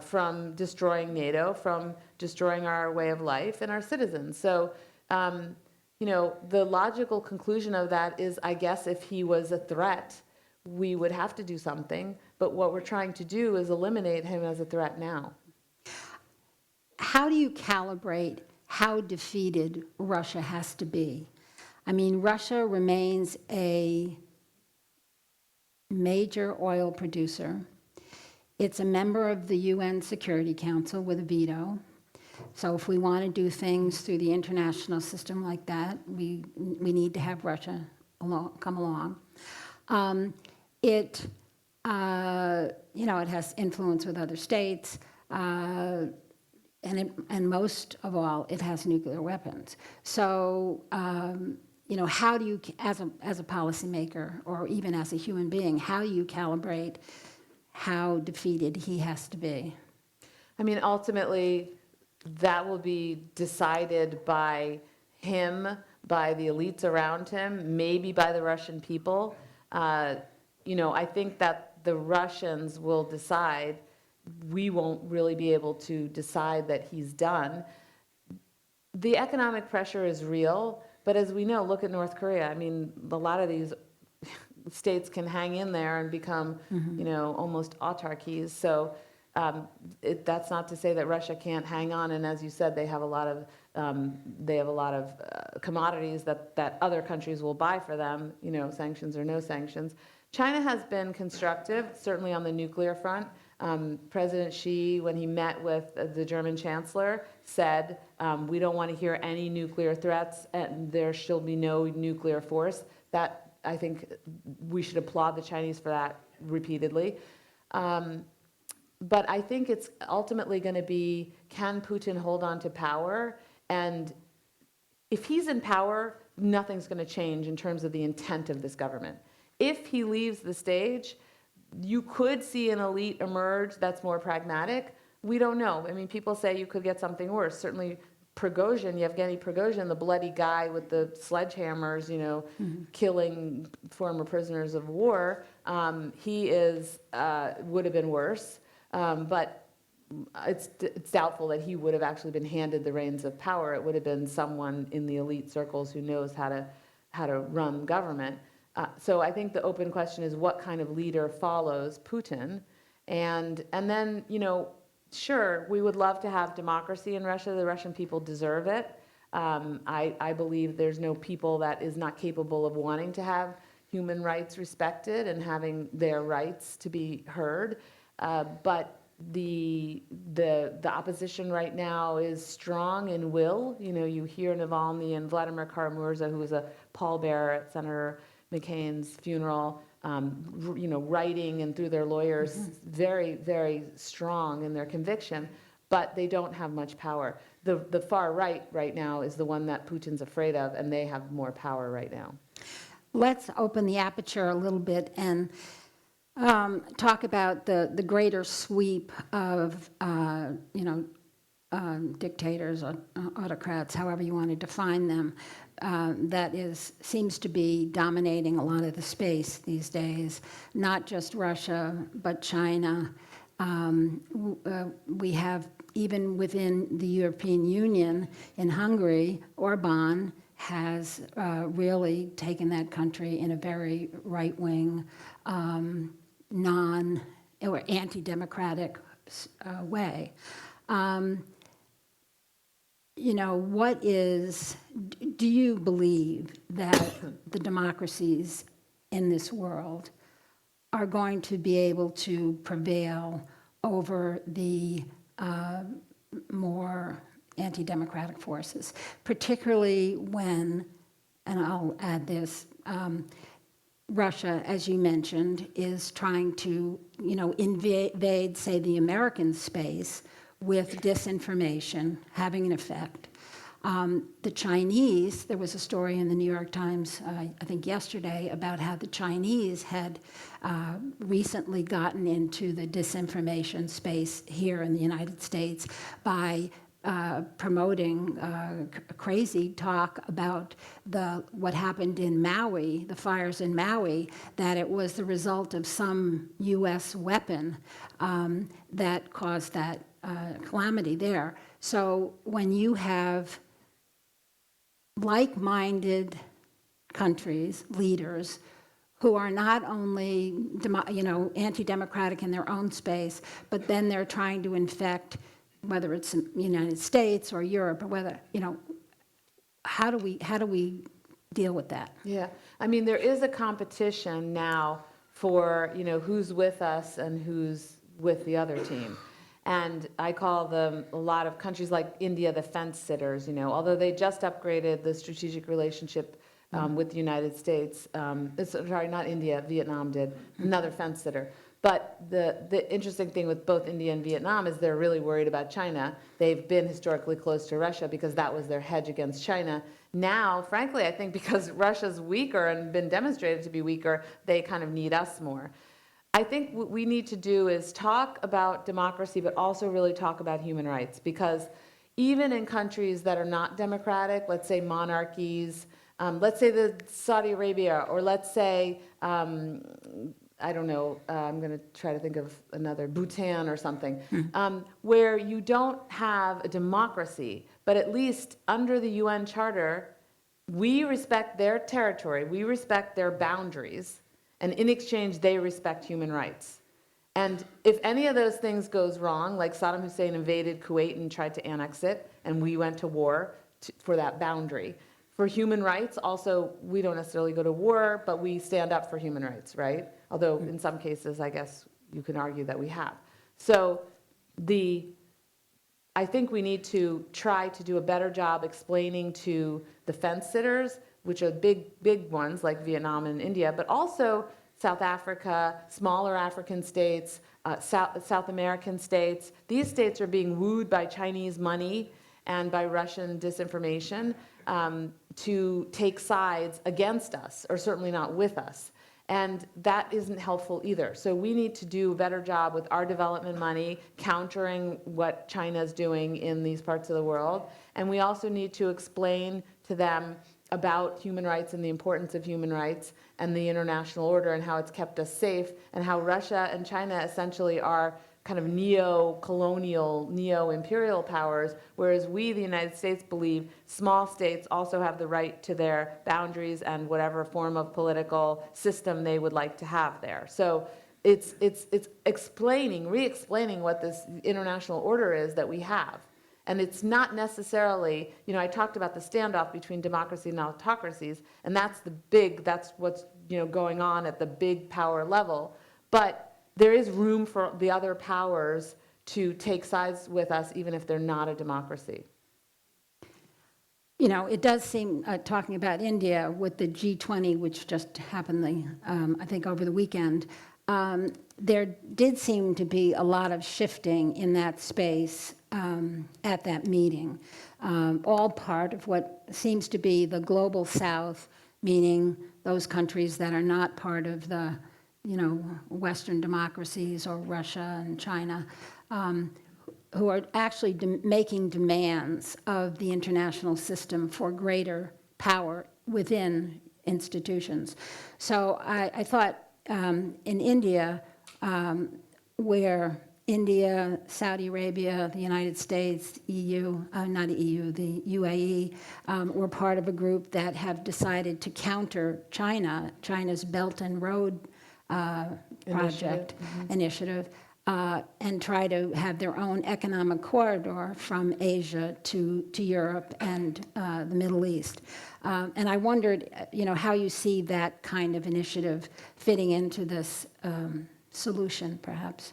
from destroying NATO, from destroying our way of life and our citizens. So, the logical conclusion of that is, I guess, if he was a threat, we would have to do something. But what we're trying to do is eliminate him as a threat now. How do you calibrate how defeated Russia has to be? I mean, Russia remains a major oil producer. It's a member of the UN Security Council with a veto. So if we want to do things through the international system like that, we need to have Russia come along. It it has influence with other states, and most of all, it has nuclear weapons. So, how do you, as a policymaker or even as a human being, how do you calibrate how defeated he has to be? I mean, ultimately, that will be decided by him, by the elites around him, maybe by the Russian people. I think that the Russians will decide. We won't really be able to decide that he's done. The economic pressure is real, but as we know, look at North Korea. I mean, a lot of these states can hang in there and become, almost autarkies. So that's not to say that Russia can't hang on. And as you said, they have a lot of commodities that other countries will buy for them. Sanctions or no sanctions. China has been constructive, certainly on the nuclear front. President Xi, when he met with the German chancellor, said, we don't want to hear any nuclear threats, and there shall be no nuclear force. That, I think we should applaud the Chinese for that repeatedly. But I think it's ultimately going to be, can Putin hold on to power? And if he's in power, nothing's going to change in terms of the intent of this government. If he leaves the stage, you could see an elite emerge that's more pragmatic. We don't know. I mean, people say you could get something worse. Certainly Prigozhin, Yevgeny Prigozhin, the bloody guy with the sledgehammers, killing former prisoners of war, he would have been worse. But it's doubtful that he would have actually been handed the reins of power. It would have been someone in the elite circles who knows how to run government. So I think the open question is, what kind of leader follows Putin? And then, sure, we would love to have democracy in Russia. The Russian people deserve it. I believe there's no people that is not capable of wanting to have human rights respected and having their rights to be heard. But the opposition right now is strong in will. You hear Navalny and Vladimir Kara-Murza, who was a pallbearer at Senator McCain's funeral, writing and through their lawyers, very, very strong in their conviction, but they don't have much power. The far right now is the one that Putin's afraid of, and they have more power right now. Let's open the aperture a little bit and talk about the greater sweep of dictators or autocrats, however you want to define them, that seems to be dominating a lot of the space these days. Not just Russia, but China. We have, even within the European Union, in Hungary, Orban has really taken that country in a very right-wing, or anti-democratic way. Do you believe that the democracies in this world are going to be able to prevail over the more anti-democratic forces, particularly when, and I'll add this, Russia, as you mentioned, is trying to, invade, say, the American space with disinformation having an effect. The Chinese, there was a story in the New York Times, I think yesterday, about how the Chinese had recently gotten into the disinformation space here in the United States by promoting crazy talk about what happened in Maui, the fires in Maui, that it was the result of some U.S. weapon that caused that calamity there. So when you have like-minded countries, leaders, who are not only anti-democratic in their own space, but then they're trying to infect, whether it's the United States or Europe, or whether, how do we deal with that? Yeah, I mean, there is a competition now for, who's with us and who's with the other team. And I call them, a lot of countries like India, the fence sitters, although they just upgraded the strategic relationship with the United States. Sorry, not India, Vietnam did, another fence sitter. But the interesting thing with both India and Vietnam is they're really worried about China. They've been historically close to Russia because that was their hedge against China. Now, frankly, I think because Russia's weaker and been demonstrated to be weaker, they kind of need us more. I think what we need to do is talk about democracy, but also really talk about human rights, because even in countries that are not democratic, let's say monarchies, let's say the Saudi Arabia, or let's say, I don't know, I'm going to try to think of another, Bhutan or something, where you don't have a democracy, but at least under the UN Charter, we respect their territory, we respect their boundaries, and in exchange, they respect human rights. And if any of those things goes wrong, like Saddam Hussein invaded Kuwait and tried to annex it, and we went to war for that boundary. For human rights, also, we don't necessarily go to war, but we stand up for human rights, right? Although in some cases, I guess you can argue that we have. So I think we need to try to do a better job explaining to the fence sitters, which are big ones like Vietnam and India, but also South Africa, smaller African states, South American states. These states are being wooed by Chinese money and by Russian disinformation to take sides against us, or certainly not with us. And that isn't helpful either. So we need to do a better job with our development money, countering what China's doing in these parts of the world. And we also need to explain to them about human rights and the importance of human rights and the international order and how it's kept us safe, and how Russia and China essentially are kind of neo-colonial, neo-imperial powers, whereas we, the United States, believe small states also have the right to their boundaries and whatever form of political system they would like to have there. So it's explaining, re-explaining what this international order is that we have. And it's not necessarily, I talked about the standoff between democracy and autocracies, and that's what's going on at the big power level. But there is room for the other powers to take sides with us, even if they're not a democracy. It does seem, talking about India with the G20, which just happened, I think, over the weekend, there did seem to be a lot of shifting in that space at that meeting, all part of what seems to be the global South, meaning those countries that are not part of the Western democracies or Russia and China, who are actually making demands of the international system for greater power within institutions. So I thought in India, where India, Saudi Arabia, the United States, EU, not EU, the UAE, were part of a group that have decided to counter China's Belt and Road project, initiative, and try to have their own economic corridor from Asia to Europe and the Middle East. And I wondered, how you see that kind of initiative fitting into this solution, perhaps.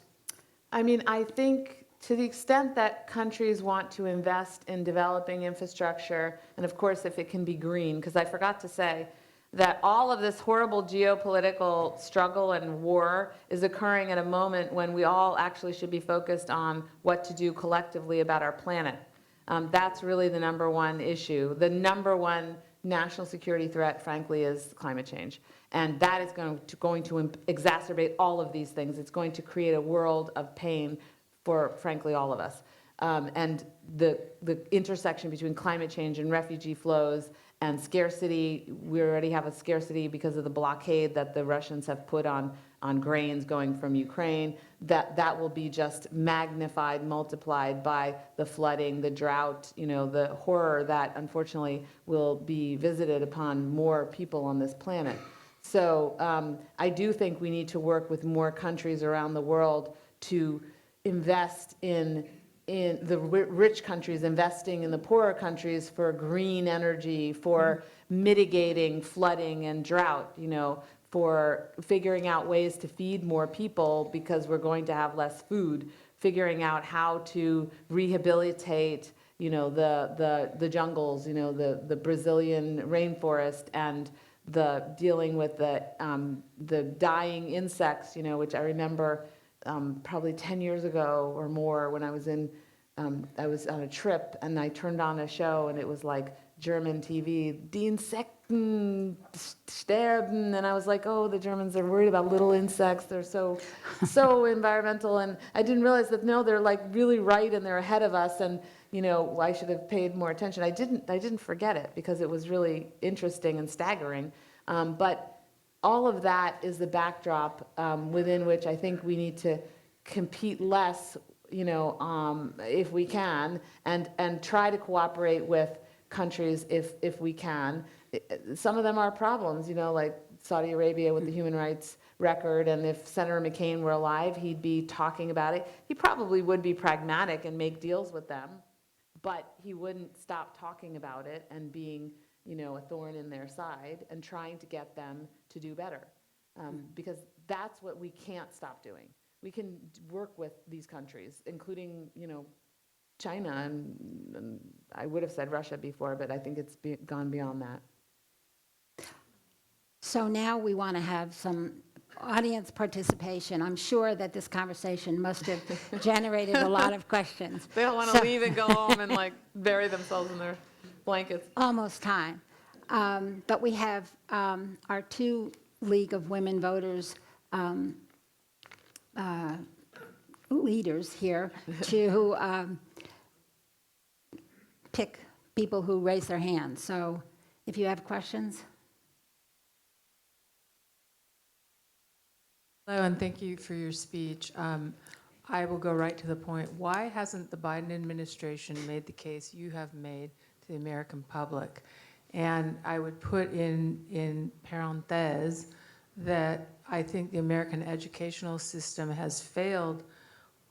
I think to the extent that countries want to invest in developing infrastructure, and of course if it can be green, because I forgot to say that all of this horrible geopolitical struggle and war is occurring at a moment when we all actually should be focused on what to do collectively about our planet. That's really the number one issue. The number one national security threat, frankly, is climate change. And that is going to exacerbate all of these things. It's going to create a world of pain for, frankly, all of us. And the intersection between climate change and refugee flows and scarcity, we already have a scarcity because of the blockade that the Russians have put on grains going from Ukraine. That will be just magnified, multiplied by the flooding, the drought, the horror that unfortunately will be visited upon more people on this planet. So I do think we need to work with more countries around the world to invest in the rich countries, investing in the poorer countries for green energy, for mitigating flooding and drought, for figuring out ways to feed more people because we're going to have less food, figuring out how to rehabilitate the jungles, the Brazilian rainforest, and the dealing with the dying insects, which I remember probably 10 years ago or more when I was on a trip and I turned on a show and it was like German TV, Die Insekten sterben, and I was like, oh, the Germans are worried about little insects. They're so environmental, and I didn't realize that no, they're like really right and they're ahead of us, and I should have paid more attention. I didn't forget it because it was really interesting and staggering, but all of that is the backdrop within which I think we need to compete less, if we can, and try to cooperate with countries if we can. Some of them are problems, like Saudi Arabia with the human rights record, and if Senator McCain were alive, he'd be talking about it. He probably would be pragmatic and make deals with them, but he wouldn't stop talking about it and being, a thorn in their side and trying to get them to do better, because that's what we can't stop doing. We can work with these countries, including, China, and I would have said Russia before, but I think it's gone beyond that. So now we want to have some audience participation. I'm sure that this conversation must have generated a lot of questions. They all want to leave and go home and bury themselves in their blankets. Almost time. But we have our two League of Women Voters leaders here to pick people who raise their hands. So if you have questions. Hello, and thank you for your speech. I will go right to the point. Why hasn't the Biden administration made the case you have made to the American public? And I would put in parentheses that I think the American educational system has failed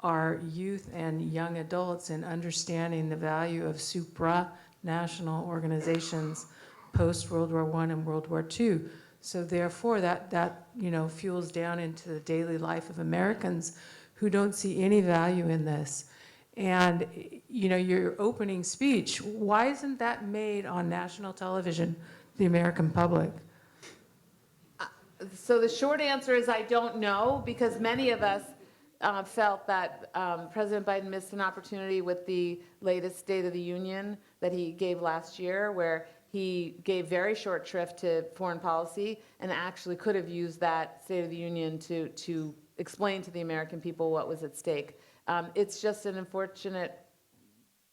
our youth and young adults in understanding the value of supranational organizations post-World War I and World War II. So therefore, that fuels down into the daily life of Americans who don't see any value in this. And your opening speech, why isn't that made on national television, the American public? So the short answer is I don't know, because many of us felt that President Biden missed an opportunity with the latest State of the Union that he gave last year, where he gave very short shrift to foreign policy and actually could have used that State of the Union to explain to the American people what was at stake. It's just an unfortunate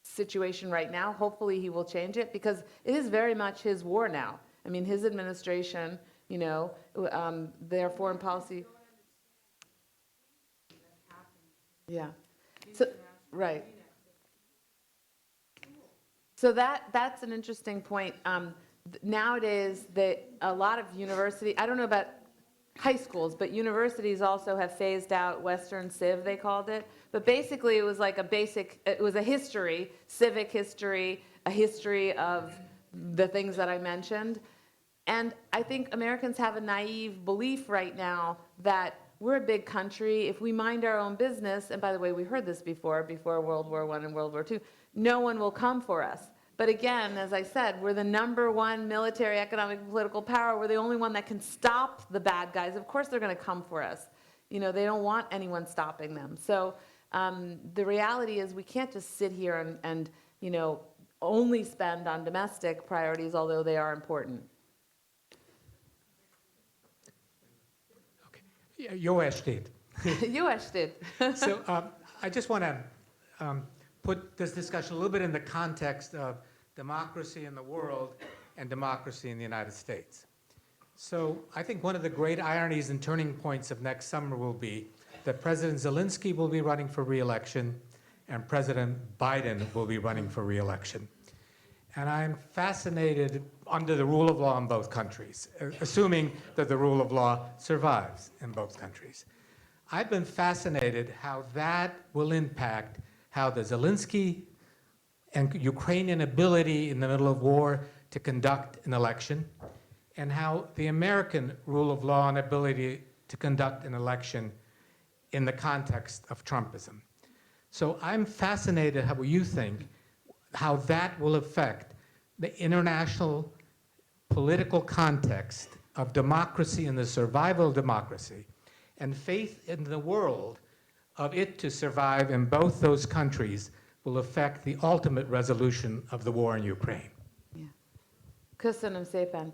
situation right now. Hopefully he will change it, because it is very much his war now. I mean, his administration, their foreign policy. Yeah. So, right. So that's an interesting point. Nowadays, a lot of university, I don't know about high schools, but universities also have phased out Western Civ, they called it. But basically, it was like it was a history, civic history, a history of the things that I mentioned. And I think Americans have a naive belief right now that we're a big country. If we mind our own business, and by the way, we heard this before World War I and World War II, no one will come for us. But again, as I said, we're the #1 military, economic, and political power. We're the only one that can stop the bad guys. Of course they're going to come for us. They don't want anyone stopping them. So the reality is we can't just sit here and only spend on domestic priorities, although they are important. Jó estét. Jó estét. So I just want to put this discussion a little bit in the context of democracy in the world and democracy in the United States. So I think one of the great ironies and turning points of next summer will be that President Zelensky will be running for re-election and President Biden will be running for re-election. And I'm fascinated under the rule of law in both countries, assuming that the rule of law survives in both countries. I've been fascinated how that will impact how the Zelensky and Ukrainian ability in the middle of war to conduct an election, and how the American rule of law and ability to conduct an election in the context of Trumpism. So I'm fascinated how you think how that will affect the international political context of democracy and the survival of democracy, and faith in the world of it to survive in both those countries will affect the ultimate resolution of the war in Ukraine. Yeah. Köszönöm szépen.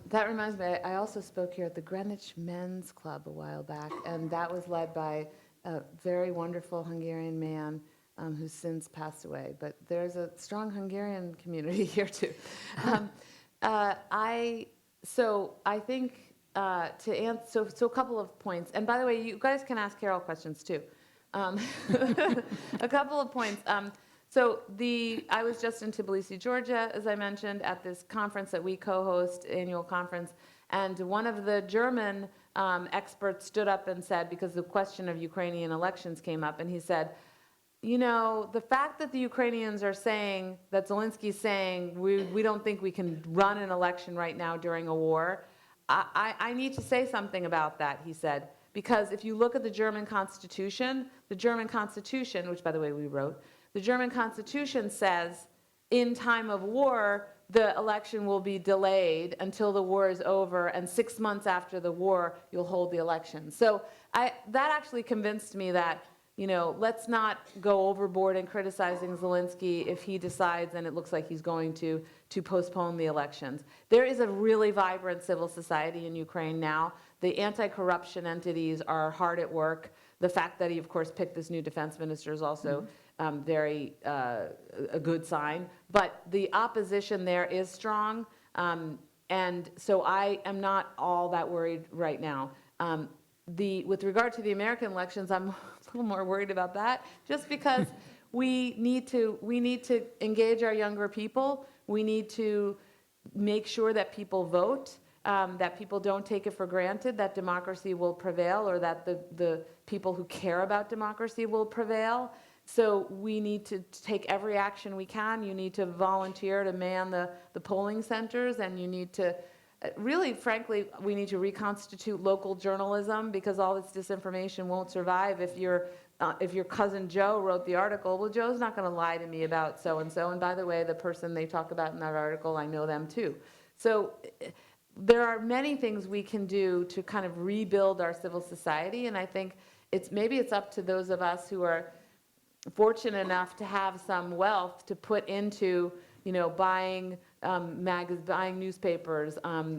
That reminds me, I also spoke here at the Greenwich Men's Club a while back, and that was led by a very wonderful Hungarian man who's since passed away. But there's a strong Hungarian community here too. I think to answer, so a couple of points. And by the way, you guys can ask Carol questions too. A couple of points. I was just in Tbilisi, Georgia, as I mentioned, at this conference that we co-host, annual conference, and one of the German experts stood up and said, because the question of Ukrainian elections came up, and he said, you know, the fact that the Ukrainians are saying, that Zelensky's saying, we don't think we can run an election right now during a war, I need to say something about that, he said, because if you look at the German Constitution, which by the way we wrote, the German Constitution says in time of war, the election will be delayed until the war is over, and 6 months after the war, you'll hold the election. So that actually convinced me that, you know, let's not go overboard in criticizing Zelensky if he decides, and it looks like he's going to postpone the elections. There is a really vibrant civil society in Ukraine now. The anti-corruption entities are hard at work. The fact that he, of course, picked this new defense minister is also a good sign. But the opposition there is strong, and so I am not all that worried right now. With regard to the American elections, I'm a little more worried about that, just because we need to engage our younger people. We need to make sure that people vote, that people don't take it for granted that democracy will prevail, or that the people who care about democracy will prevail. So we need to take every action we can. You need to volunteer to man the polling centers, and you need to really, frankly, we need to reconstitute local journalism, because all this disinformation won't survive. If your cousin Joe wrote the article, well, Joe's not going to lie to me about so-and-so. And by the way, the person they talk about in that article, I know them too. So there are many things we can do to kind of rebuild our civil society. And I think maybe it's up to those of us who are fortunate enough to have some wealth to put into, you know, buying newspapers,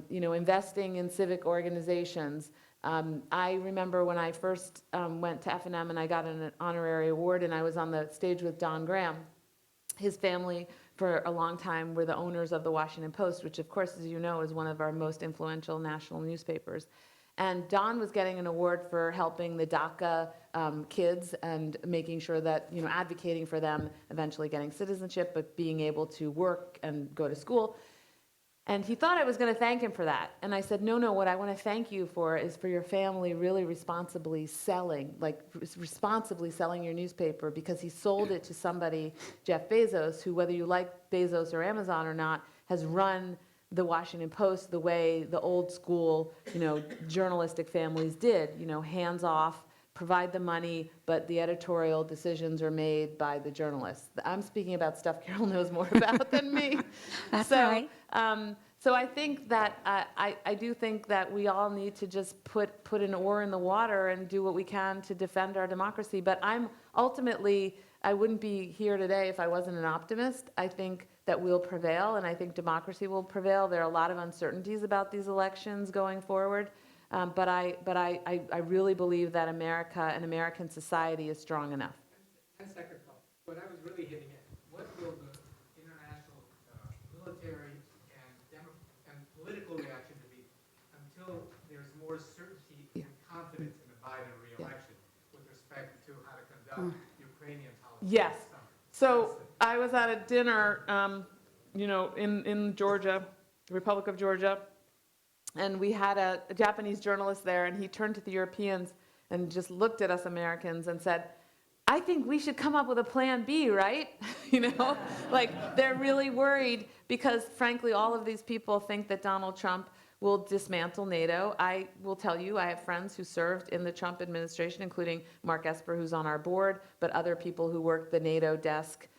you know, investing in civic organizations. I remember when I first went to F&M and I got an honorary award, and I was on the stage with Don Graham. His family for a long time were the owners of the Washington Post, which of course, as you know, is one of our most influential national newspapers. And Don was getting an award for helping the DACA kids and making sure that, you know, advocating for them eventually getting citizenship, but being able to work and go to school. And he thought I was going to thank him for that. And I said, no, what I want to thank you for is for your family really responsibly selling your newspaper, because he sold it to somebody, Jeff Bezos, who, whether you like Bezos or Amazon or not, has run the Washington Post the way the old school, you know, journalistic families did, you know, hands off, provide the money, but the editorial decisions are made by the journalists. I'm speaking about stuff Carol knows more about than me. That's all right. So I think that I do think that we all need to just put an oar in the water and do what we can to defend our democracy. But I wouldn't be here today if I wasn't an optimist. I think that we'll prevail, and I think democracy will prevail. There are a lot of uncertainties about these elections going forward, but I really believe that America and American society is strong enough. And second thought, what I was really hitting at, what will the international military and political reaction to be until there's more certainty and confidence in the Biden re-election with respect to how to conduct Ukrainian politics? Yes. So I was at a dinner, you know, in Georgia, the Republic of Georgia, and we had a Japanese journalist there, and he turned to the Europeans and just looked at us Americans and said, I think we should come up with a plan B, right? You know, like they're really worried because, frankly, all of these people think that Donald Trump will dismantle NATO. I will tell you, I have friends who served in the Trump administration, including Mark Esper, who's on our board, but other people who worked the NATO desk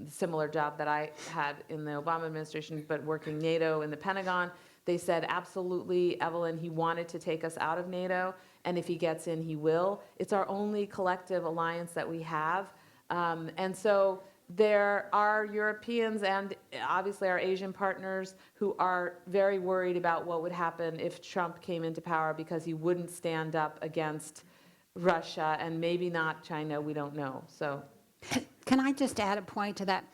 similar job that I had in the Obama administration, but working NATO in the Pentagon. They said, absolutely, Evelyn, he wanted to take us out of NATO, and if he gets in, he will. It's our only collective alliance that we have. And so there are Europeans and obviously our Asian partners who are very worried about what would happen if Trump came into power, because he wouldn't stand up against Russia and maybe not China, we don't know. So Can I just add a point to that?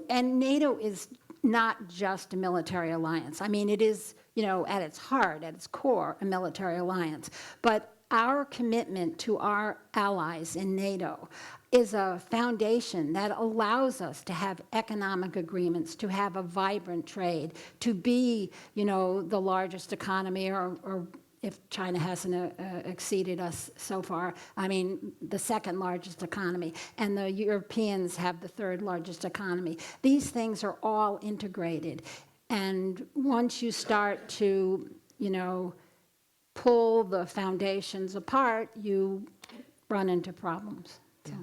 And NATO is not just a military alliance. I mean, it is, at its heart, at its core, a military alliance. But our commitment to our allies in NATO is a foundation that allows us to have economic agreements, to have a vibrant trade, to be, the largest economy, or if China hasn't exceeded us so far, I mean, the second largest economy, and the Europeans have the third largest economy. These things are all integrated. And once you start to, pull the foundations apart, you run into problems. So.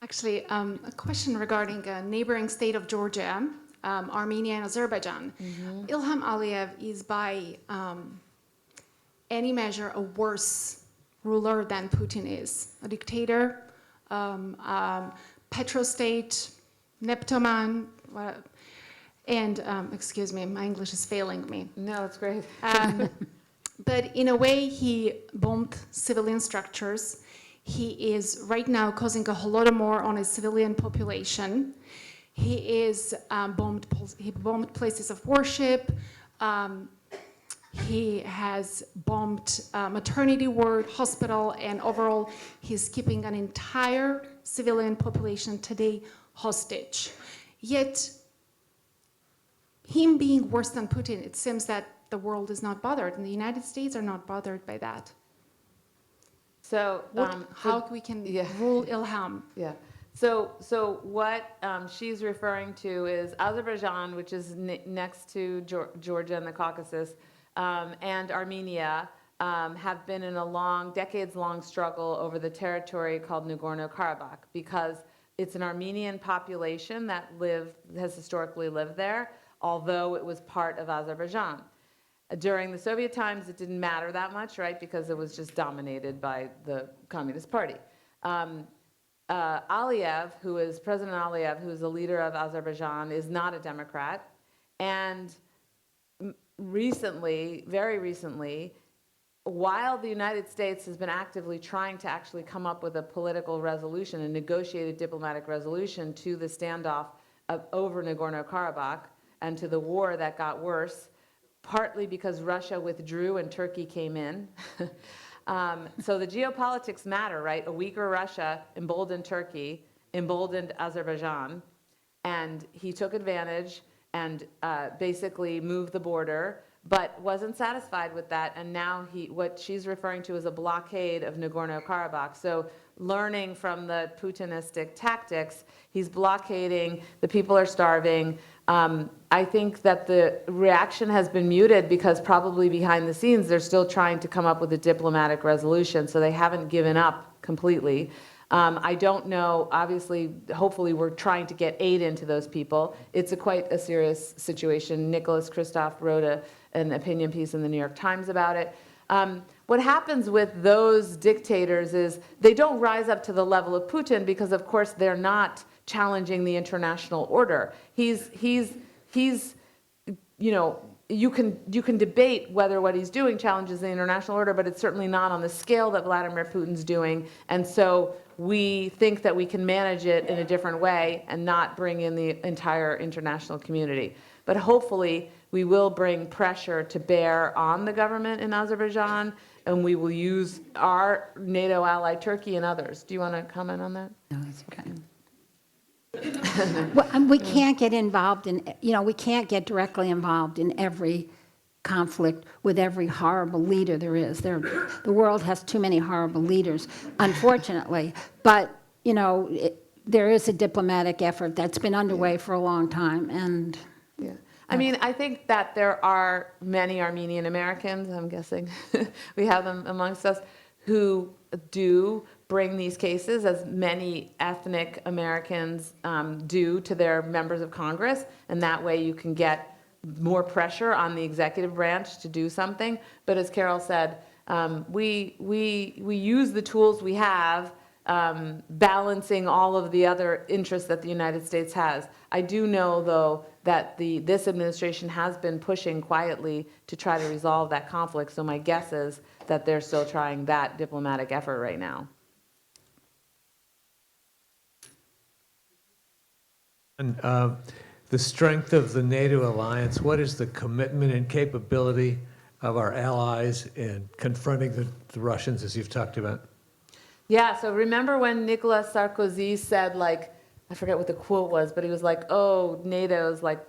Actually, a question regarding a neighboring state of Georgia, Armenia and Azerbaijan. Ilham Aliyev is by any measure a worse ruler than Putin is. A dictator, petrostate, neptoman, and excuse me, my English is failing me. no, it's great. But in a way, he bombed civilian structures. He is right now causing a holodomor on his civilian population. He bombed places of worship. He has bombed maternity ward, hospital, and overall, he's keeping an entire civilian population today hostage. Yet, him being worse than Putin, it seems that the world is not bothered, and the United States are not bothered by that. So How we can yeah. rule Ilham? Yeah. So what she's referring to is Azerbaijan, which is next to Georgia and the Caucasus, and Armenia have been in a decades-long struggle over the territory called Nagorno-Karabakh, because it's an Armenian population that has historically lived there, although it was part of Azerbaijan. During the Soviet times, it didn't matter that much, right, because it was just dominated by the Communist Party. Aliyev, President Aliyev, who is the leader of Azerbaijan, is not a Democrat. And recently, very recently, while the United States has been actively trying to actually come up with a political resolution, a negotiated diplomatic resolution to the standoff over Nagorno-Karabakh and to the war that got worse, partly because Russia withdrew and Turkey came in. So the geopolitics matter, right? A weaker Russia emboldened Turkey, emboldened Azerbaijan, and he took advantage and basically moved the border, but wasn't satisfied with that, and now what she's referring to is a blockade of Nagorno-Karabakh. So learning from the Putinistic tactics, he's blockading, the people are starving. I think that the reaction has been muted because probably behind the scenes they're still trying to come up with a diplomatic resolution, so they haven't given up completely. I don't know, obviously, hopefully we're trying to get aid into those people. It's quite a serious situation. Nicholas Kristof wrote an opinion piece in the New York Times about it. What happens with those dictators is they don't rise up to the level of Putin because, of course, they're not challenging the international order. He's you can debate whether what he's doing challenges the international order, but it's certainly not on the scale that Vladimir Putin's doing. And so we think that we can manage it in a different way and not bring in the entire international community. But hopefully we will bring pressure to bear on the government in Azerbaijan, and we will use our NATO ally Turkey and others. Do you want to comment on that? No, that's okay. Well, and we can't get involved in, we can't get directly involved in every conflict with every horrible leader there is. The world has too many horrible leaders, unfortunately. But, there is a diplomatic effort that's been underway for a long time. And yeah. I mean, I think that there are many Armenian Americans, I'm guessing, we have them amongst us, who do bring these cases, as many ethnic Americans do to their members of Congress, and that way you can get more pressure on the executive branch to do something. But as Carol said, we use the tools we have, balancing all of the other interests that the United States has. I do know, though, that this administration has been pushing quietly to try to resolve that conflict, so my guess is that they're still trying that diplomatic effort right now. And the strength of the NATO alliance, what is the commitment and capability of our allies in confronting the Russians, as you've talked about? Yeah, so remember when Nicolas Sarkozy said, like, I forget what the quote was, but he was like, oh, NATO's like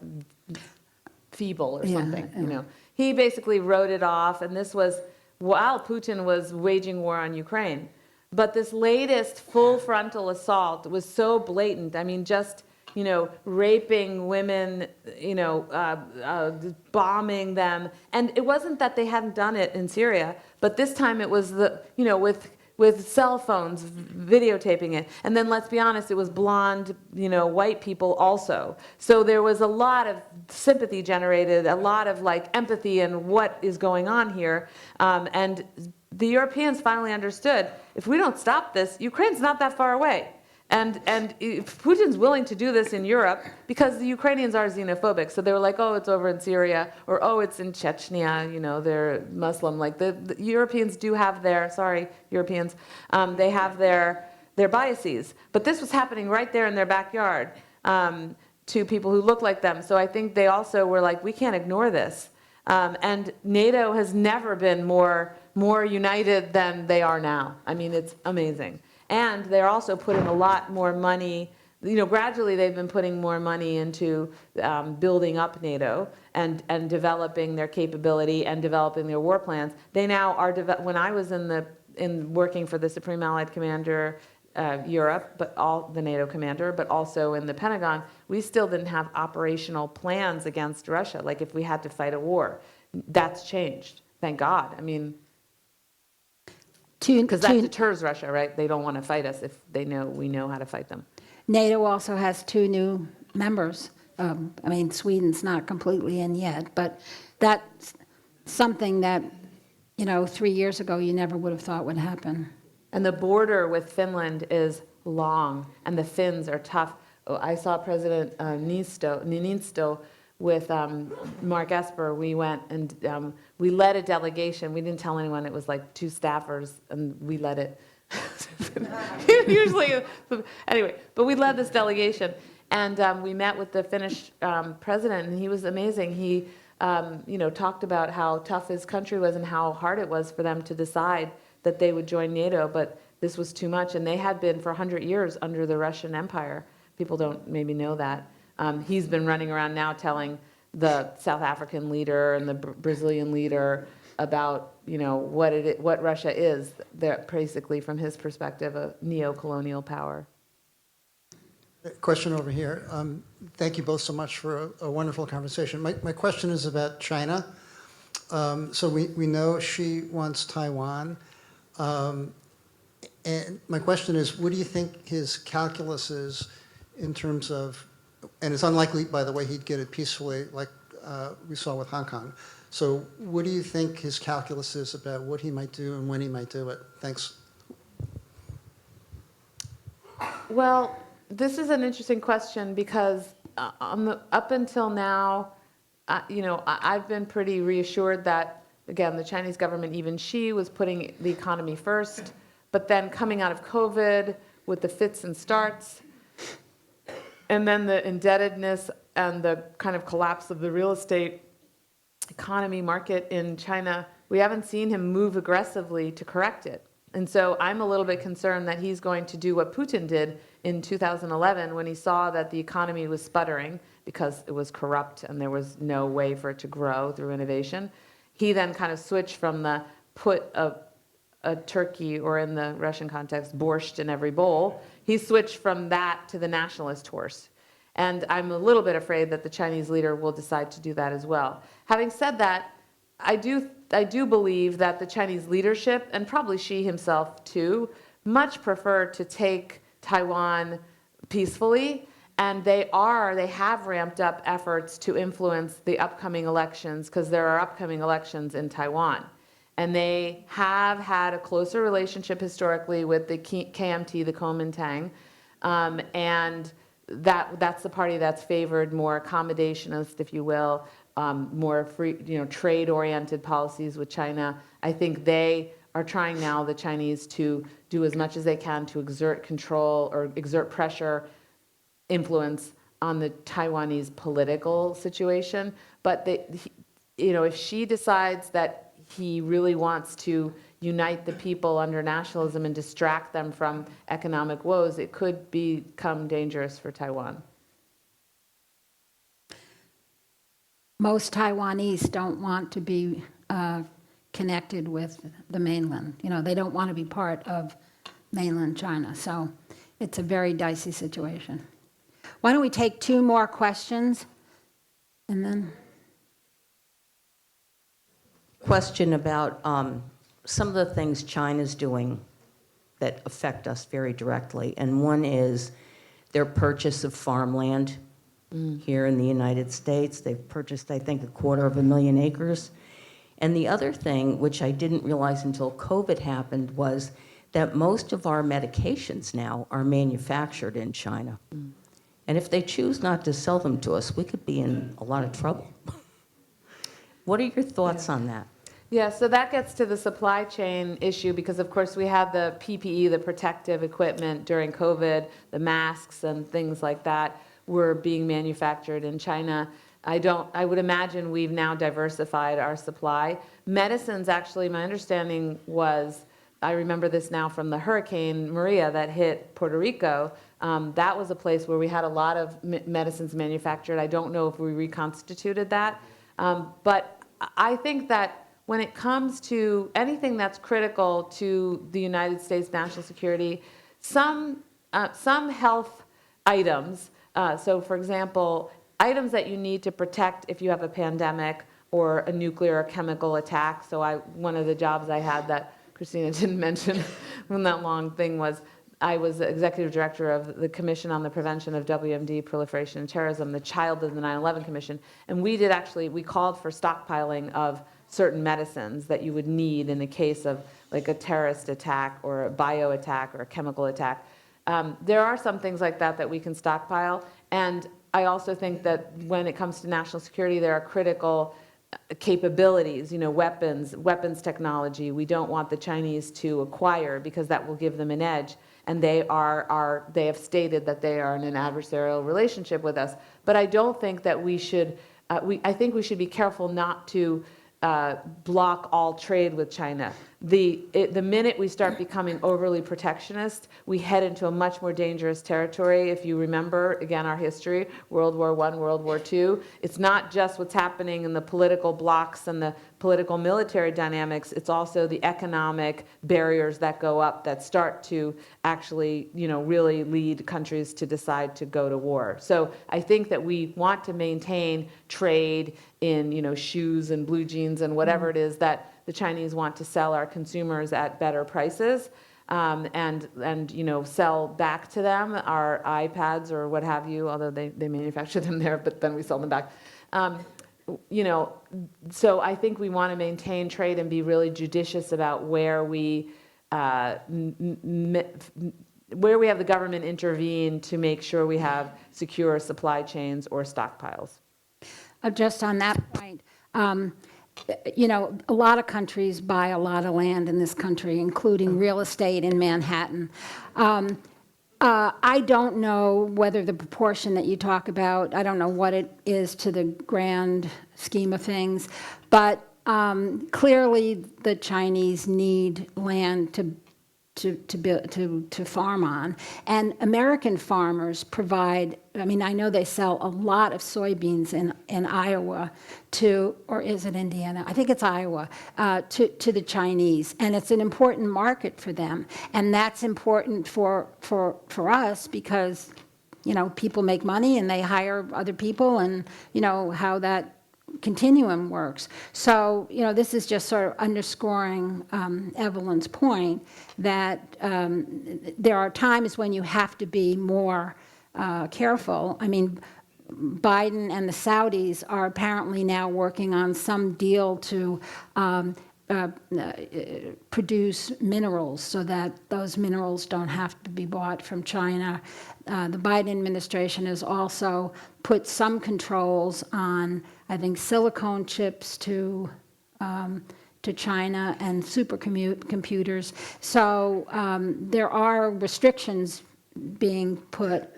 feeble or something, you know. He basically wrote it off, and this was while Putin was waging war on Ukraine. But this latest full frontal assault was so blatant. I mean, just, you know, raping women, you know, bombing them. And it wasn't that they hadn't done it in Syria, but this time it was you know, with cell phones videotaping it. And then let's be honest, it was blonde, you know, white people also. So there was a lot of sympathy generated, a lot of like empathy in what is going on here. And the Europeans finally understood, if we don't stop this, Ukraine's not that far away. And if Putin's willing to do this in Europe, because the Ukrainians are xenophobic, so they were like, oh, it's over in Syria, or oh, it's in Chechnya, you know, they're Muslim. Like the Europeans do have their, sorry, Europeans, they have their biases. But this was happening right there in their backyard to people who look like them. So I think they also were like, we can't ignore this. And NATO has never been more united than they are now. I mean, it's amazing. And they're also putting a lot more money, you know, gradually they've been putting more money into building up NATO and developing their capability and developing their war plans. They now are, when I was in working for the Supreme Allied Commander Europe, but the NATO commander, but also in the Pentagon, we still didn't have operational plans against Russia, like if we had to fight a war. That's changed, thank God. I mean, because that deters Russia, right? They don't want to fight us if they know we know how to fight them. NATO also has 2 new members. I mean, Sweden's not completely in yet, but that's something that, you know, 3 years ago you never would have thought would happen. And the border with Finland is long, and the Finns are tough. I saw President Niinisto with Mark Esper. We went and we led a delegation. We didn't tell anyone. It was like 2 staffers, and we led it. Usually, anyway, but we led this delegation, and we met with the Finnish president, and he was amazing. He, you know, talked about how tough his country was and how hard it was for them to decide that they would join NATO, but this was too much, and they had been for 100 years under the Russian Empire. People don't maybe know that. He's been running around now telling the South African leader and the Brazilian leader about, you know, what Russia is. They're basically, from his perspective, a neo-colonial power. Question over here. Thank you both so much for a wonderful conversation. My question is about China. So we know Xi wants Taiwan. And my question is, what do you think his calculus is in terms of, and it's unlikely, by the way, he'd get it peacefully like we saw with Hong Kong. So what do you think his calculus is about what he might do and when he might do it? Thanks. Well, this is an interesting question because up until now, you know, I've been pretty reassured that, again, the Chinese government, even Xi, was putting the economy first, but then coming out of COVID with the fits and starts, and then the indebtedness and the kind of collapse of the real estate economy market in China, we haven't seen him move aggressively to correct it. And so I'm a little bit concerned that he's going to do what Putin did in 2011 when he saw that the economy was sputtering because it was corrupt and there was no way for it to grow through innovation. He then kind of switched from the put a turkey, or in the Russian context, borscht in every bowl. He switched from that to the nationalist horse. And I'm a little bit afraid that the Chinese leader will decide to do that as well. Having said that, I do believe that the Chinese leadership, and probably Xi himself too, much prefer to take Taiwan peacefully, and they have ramped up efforts to influence the upcoming elections, because there are upcoming elections in Taiwan. And they have had a closer relationship historically with the KMT, the Kuomintang, and that's the party that's favored more accommodationist, if you will, more free, trade-oriented policies with China. I think they are trying now, the Chinese, to do as much as they can to exert control or exert pressure, influence on the Taiwanese political situation. But if she decides that he really wants to unite the people under nationalism and distract them from economic woes, it could become dangerous for Taiwan. Most Taiwanese don't want to be connected with the mainland. They don't want to be part of mainland China. So it's a very dicey situation. Why don't we take 2 more questions and then... Question about some of the things China's doing that affect us very directly. And one is their purchase of farmland here in the United States. They've purchased, I think, 250,000 acres. And the other thing, which I didn't realize until COVID happened, was that most of our medications now are manufactured in China. And if they choose not to sell them to us, we could be in a lot of trouble. What are your thoughts on that? Yeah, so that gets to the supply chain issue, because of course we had the PPE, the protective equipment during COVID, the masks and things like that were being manufactured in China. I would imagine we've now diversified our supply. Medicines, actually, my understanding was, I remember this now from the Hurricane Maria that hit Puerto Rico. That was a place where we had a lot of medicines manufactured. I don't know if we reconstituted that. But I think that when it comes to anything that's critical to the United States national security, some health items, so for example, items that you need to protect if you have a pandemic or a nuclear or chemical attack. So one of the jobs I had that Christina didn't mention when that long thing was, I was executive director of the Commission on the Prevention of WMD, Proliferation and Terrorism, the child of the 9/11 Commission. And we called for stockpiling of certain medicines that you would need in the case of like a terrorist attack or a bio attack or a chemical attack. There are some things like that we can stockpile. And I also think that when it comes to national security, there are critical capabilities, weapons technology we don't want the Chinese to acquire, because that will give them an edge. And they have stated that they are in an adversarial relationship with us. But I don't think that we should, I think we should be careful not to block all trade with China. The minute we start becoming overly protectionist, we head into a much more dangerous territory. If you remember, again, our history, World War I, World War II, it's not just what's happening in the political blocs and the political military dynamics, it's also the economic barriers that go up that start to actually, really lead countries to decide to go to war. So I think that we want to maintain trade in, shoes and blue jeans and whatever it is that the Chinese want to sell our consumers at better prices, and sell back to them our iPads or what have you, although they manufacture them there, but then we sell them back. So I think we want to maintain trade and be really judicious about where we have the government intervene to make sure we have secure supply chains or stockpiles. Just on that point, a lot of countries buy a lot of land in this country, including real estate in Manhattan. I don't know whether the proportion that you talk about, I don't know what it is to the grand scheme of things, but clearly the Chinese need land to farm on. And American farmers provide, I know they sell a lot of soybeans in Iowa or is it Indiana? I think it's Iowa, to the Chinese. And it's an important market for them. And that's important for us because, people make money and they hire other people, and, how that continuum works. So, this is just sort of underscoring Evelyn's point that there are times when you have to be more careful. I mean, Biden and the Saudis are apparently now working on some deal to produce minerals so that those minerals don't have to be bought from China. The Biden administration has also put some controls on, I think, silicone chips to China and supercomputers. So there are restrictions being put,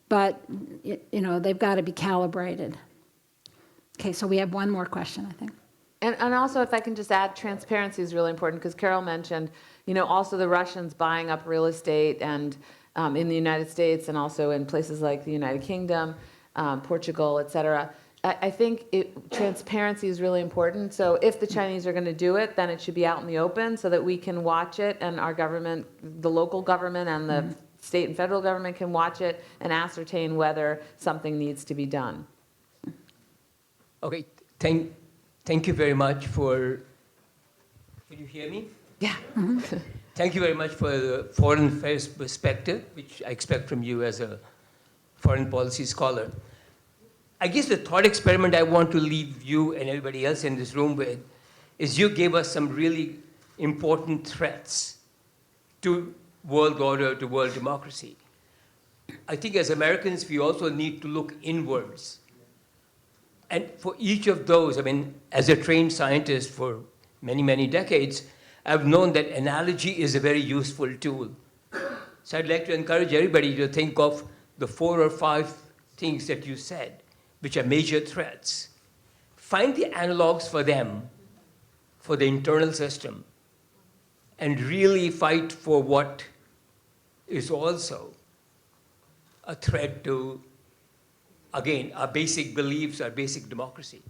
but they've got to be calibrated. Okay, so we have one more question, I think. And also, if I can just add, transparency is really important, because Carol mentioned, also the Russians buying up real estate and in the United States and also in places like the United Kingdom, Portugal, et cetera. I think transparency is really important. So if the Chinese are going to do it, then it should be out in the open so that we can watch it, and our government, the local government and the state and federal government can watch it and ascertain whether something needs to be done. Okay, thank you very much for, can you hear me? Yeah. Thank you very much for the foreign affairs perspective, which I expect from you as a foreign policy scholar. I guess the thought experiment I want to leave you and everybody else in this room with is you gave us some really important threats to world order, to world democracy. I think as Americans, we also need to look inwards. And for each of those, I mean, as a trained scientist for many, many decades, I've known that analogy is a very useful tool. So I'd like to encourage everybody to think of the 4 or 5 things that you said, which are major threats. Find the analogs for them, for the internal system, and really fight for what is also a threat to, again, our basic beliefs, our basic democracy.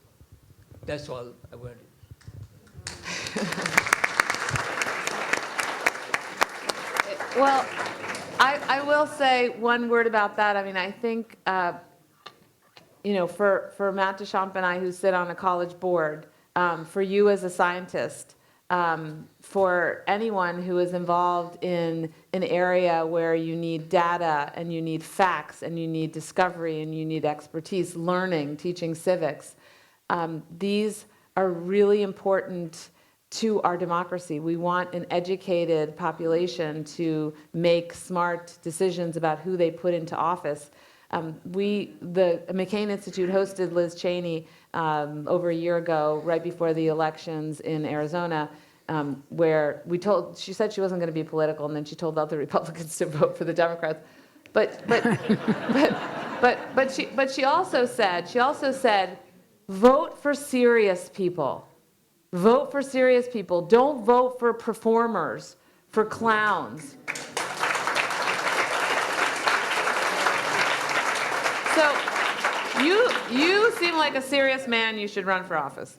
That's all I wanted. Well, I will say one word about that. I mean, I think, for Matt Deschamps and I, who sit on a college board, for you as a scientist, for anyone who is involved in an area where you need data and you need facts and you need discovery and you need expertise, learning, teaching civics, these are really important to our democracy. We want an educated population to make smart decisions about who they put into office. The McCain Institute hosted Liz Cheney over a year ago, right before the elections in Arizona, where she said she wasn't going to be political, and then she told other Republicans to vote for the Democrats. But she also said, vote for serious people. Vote for serious people. Don't vote for performers, for clowns. So you seem like a serious man. You should run for office.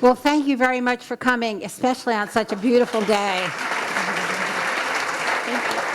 Well, thank you very much for coming, especially on such a beautiful day. Thank you.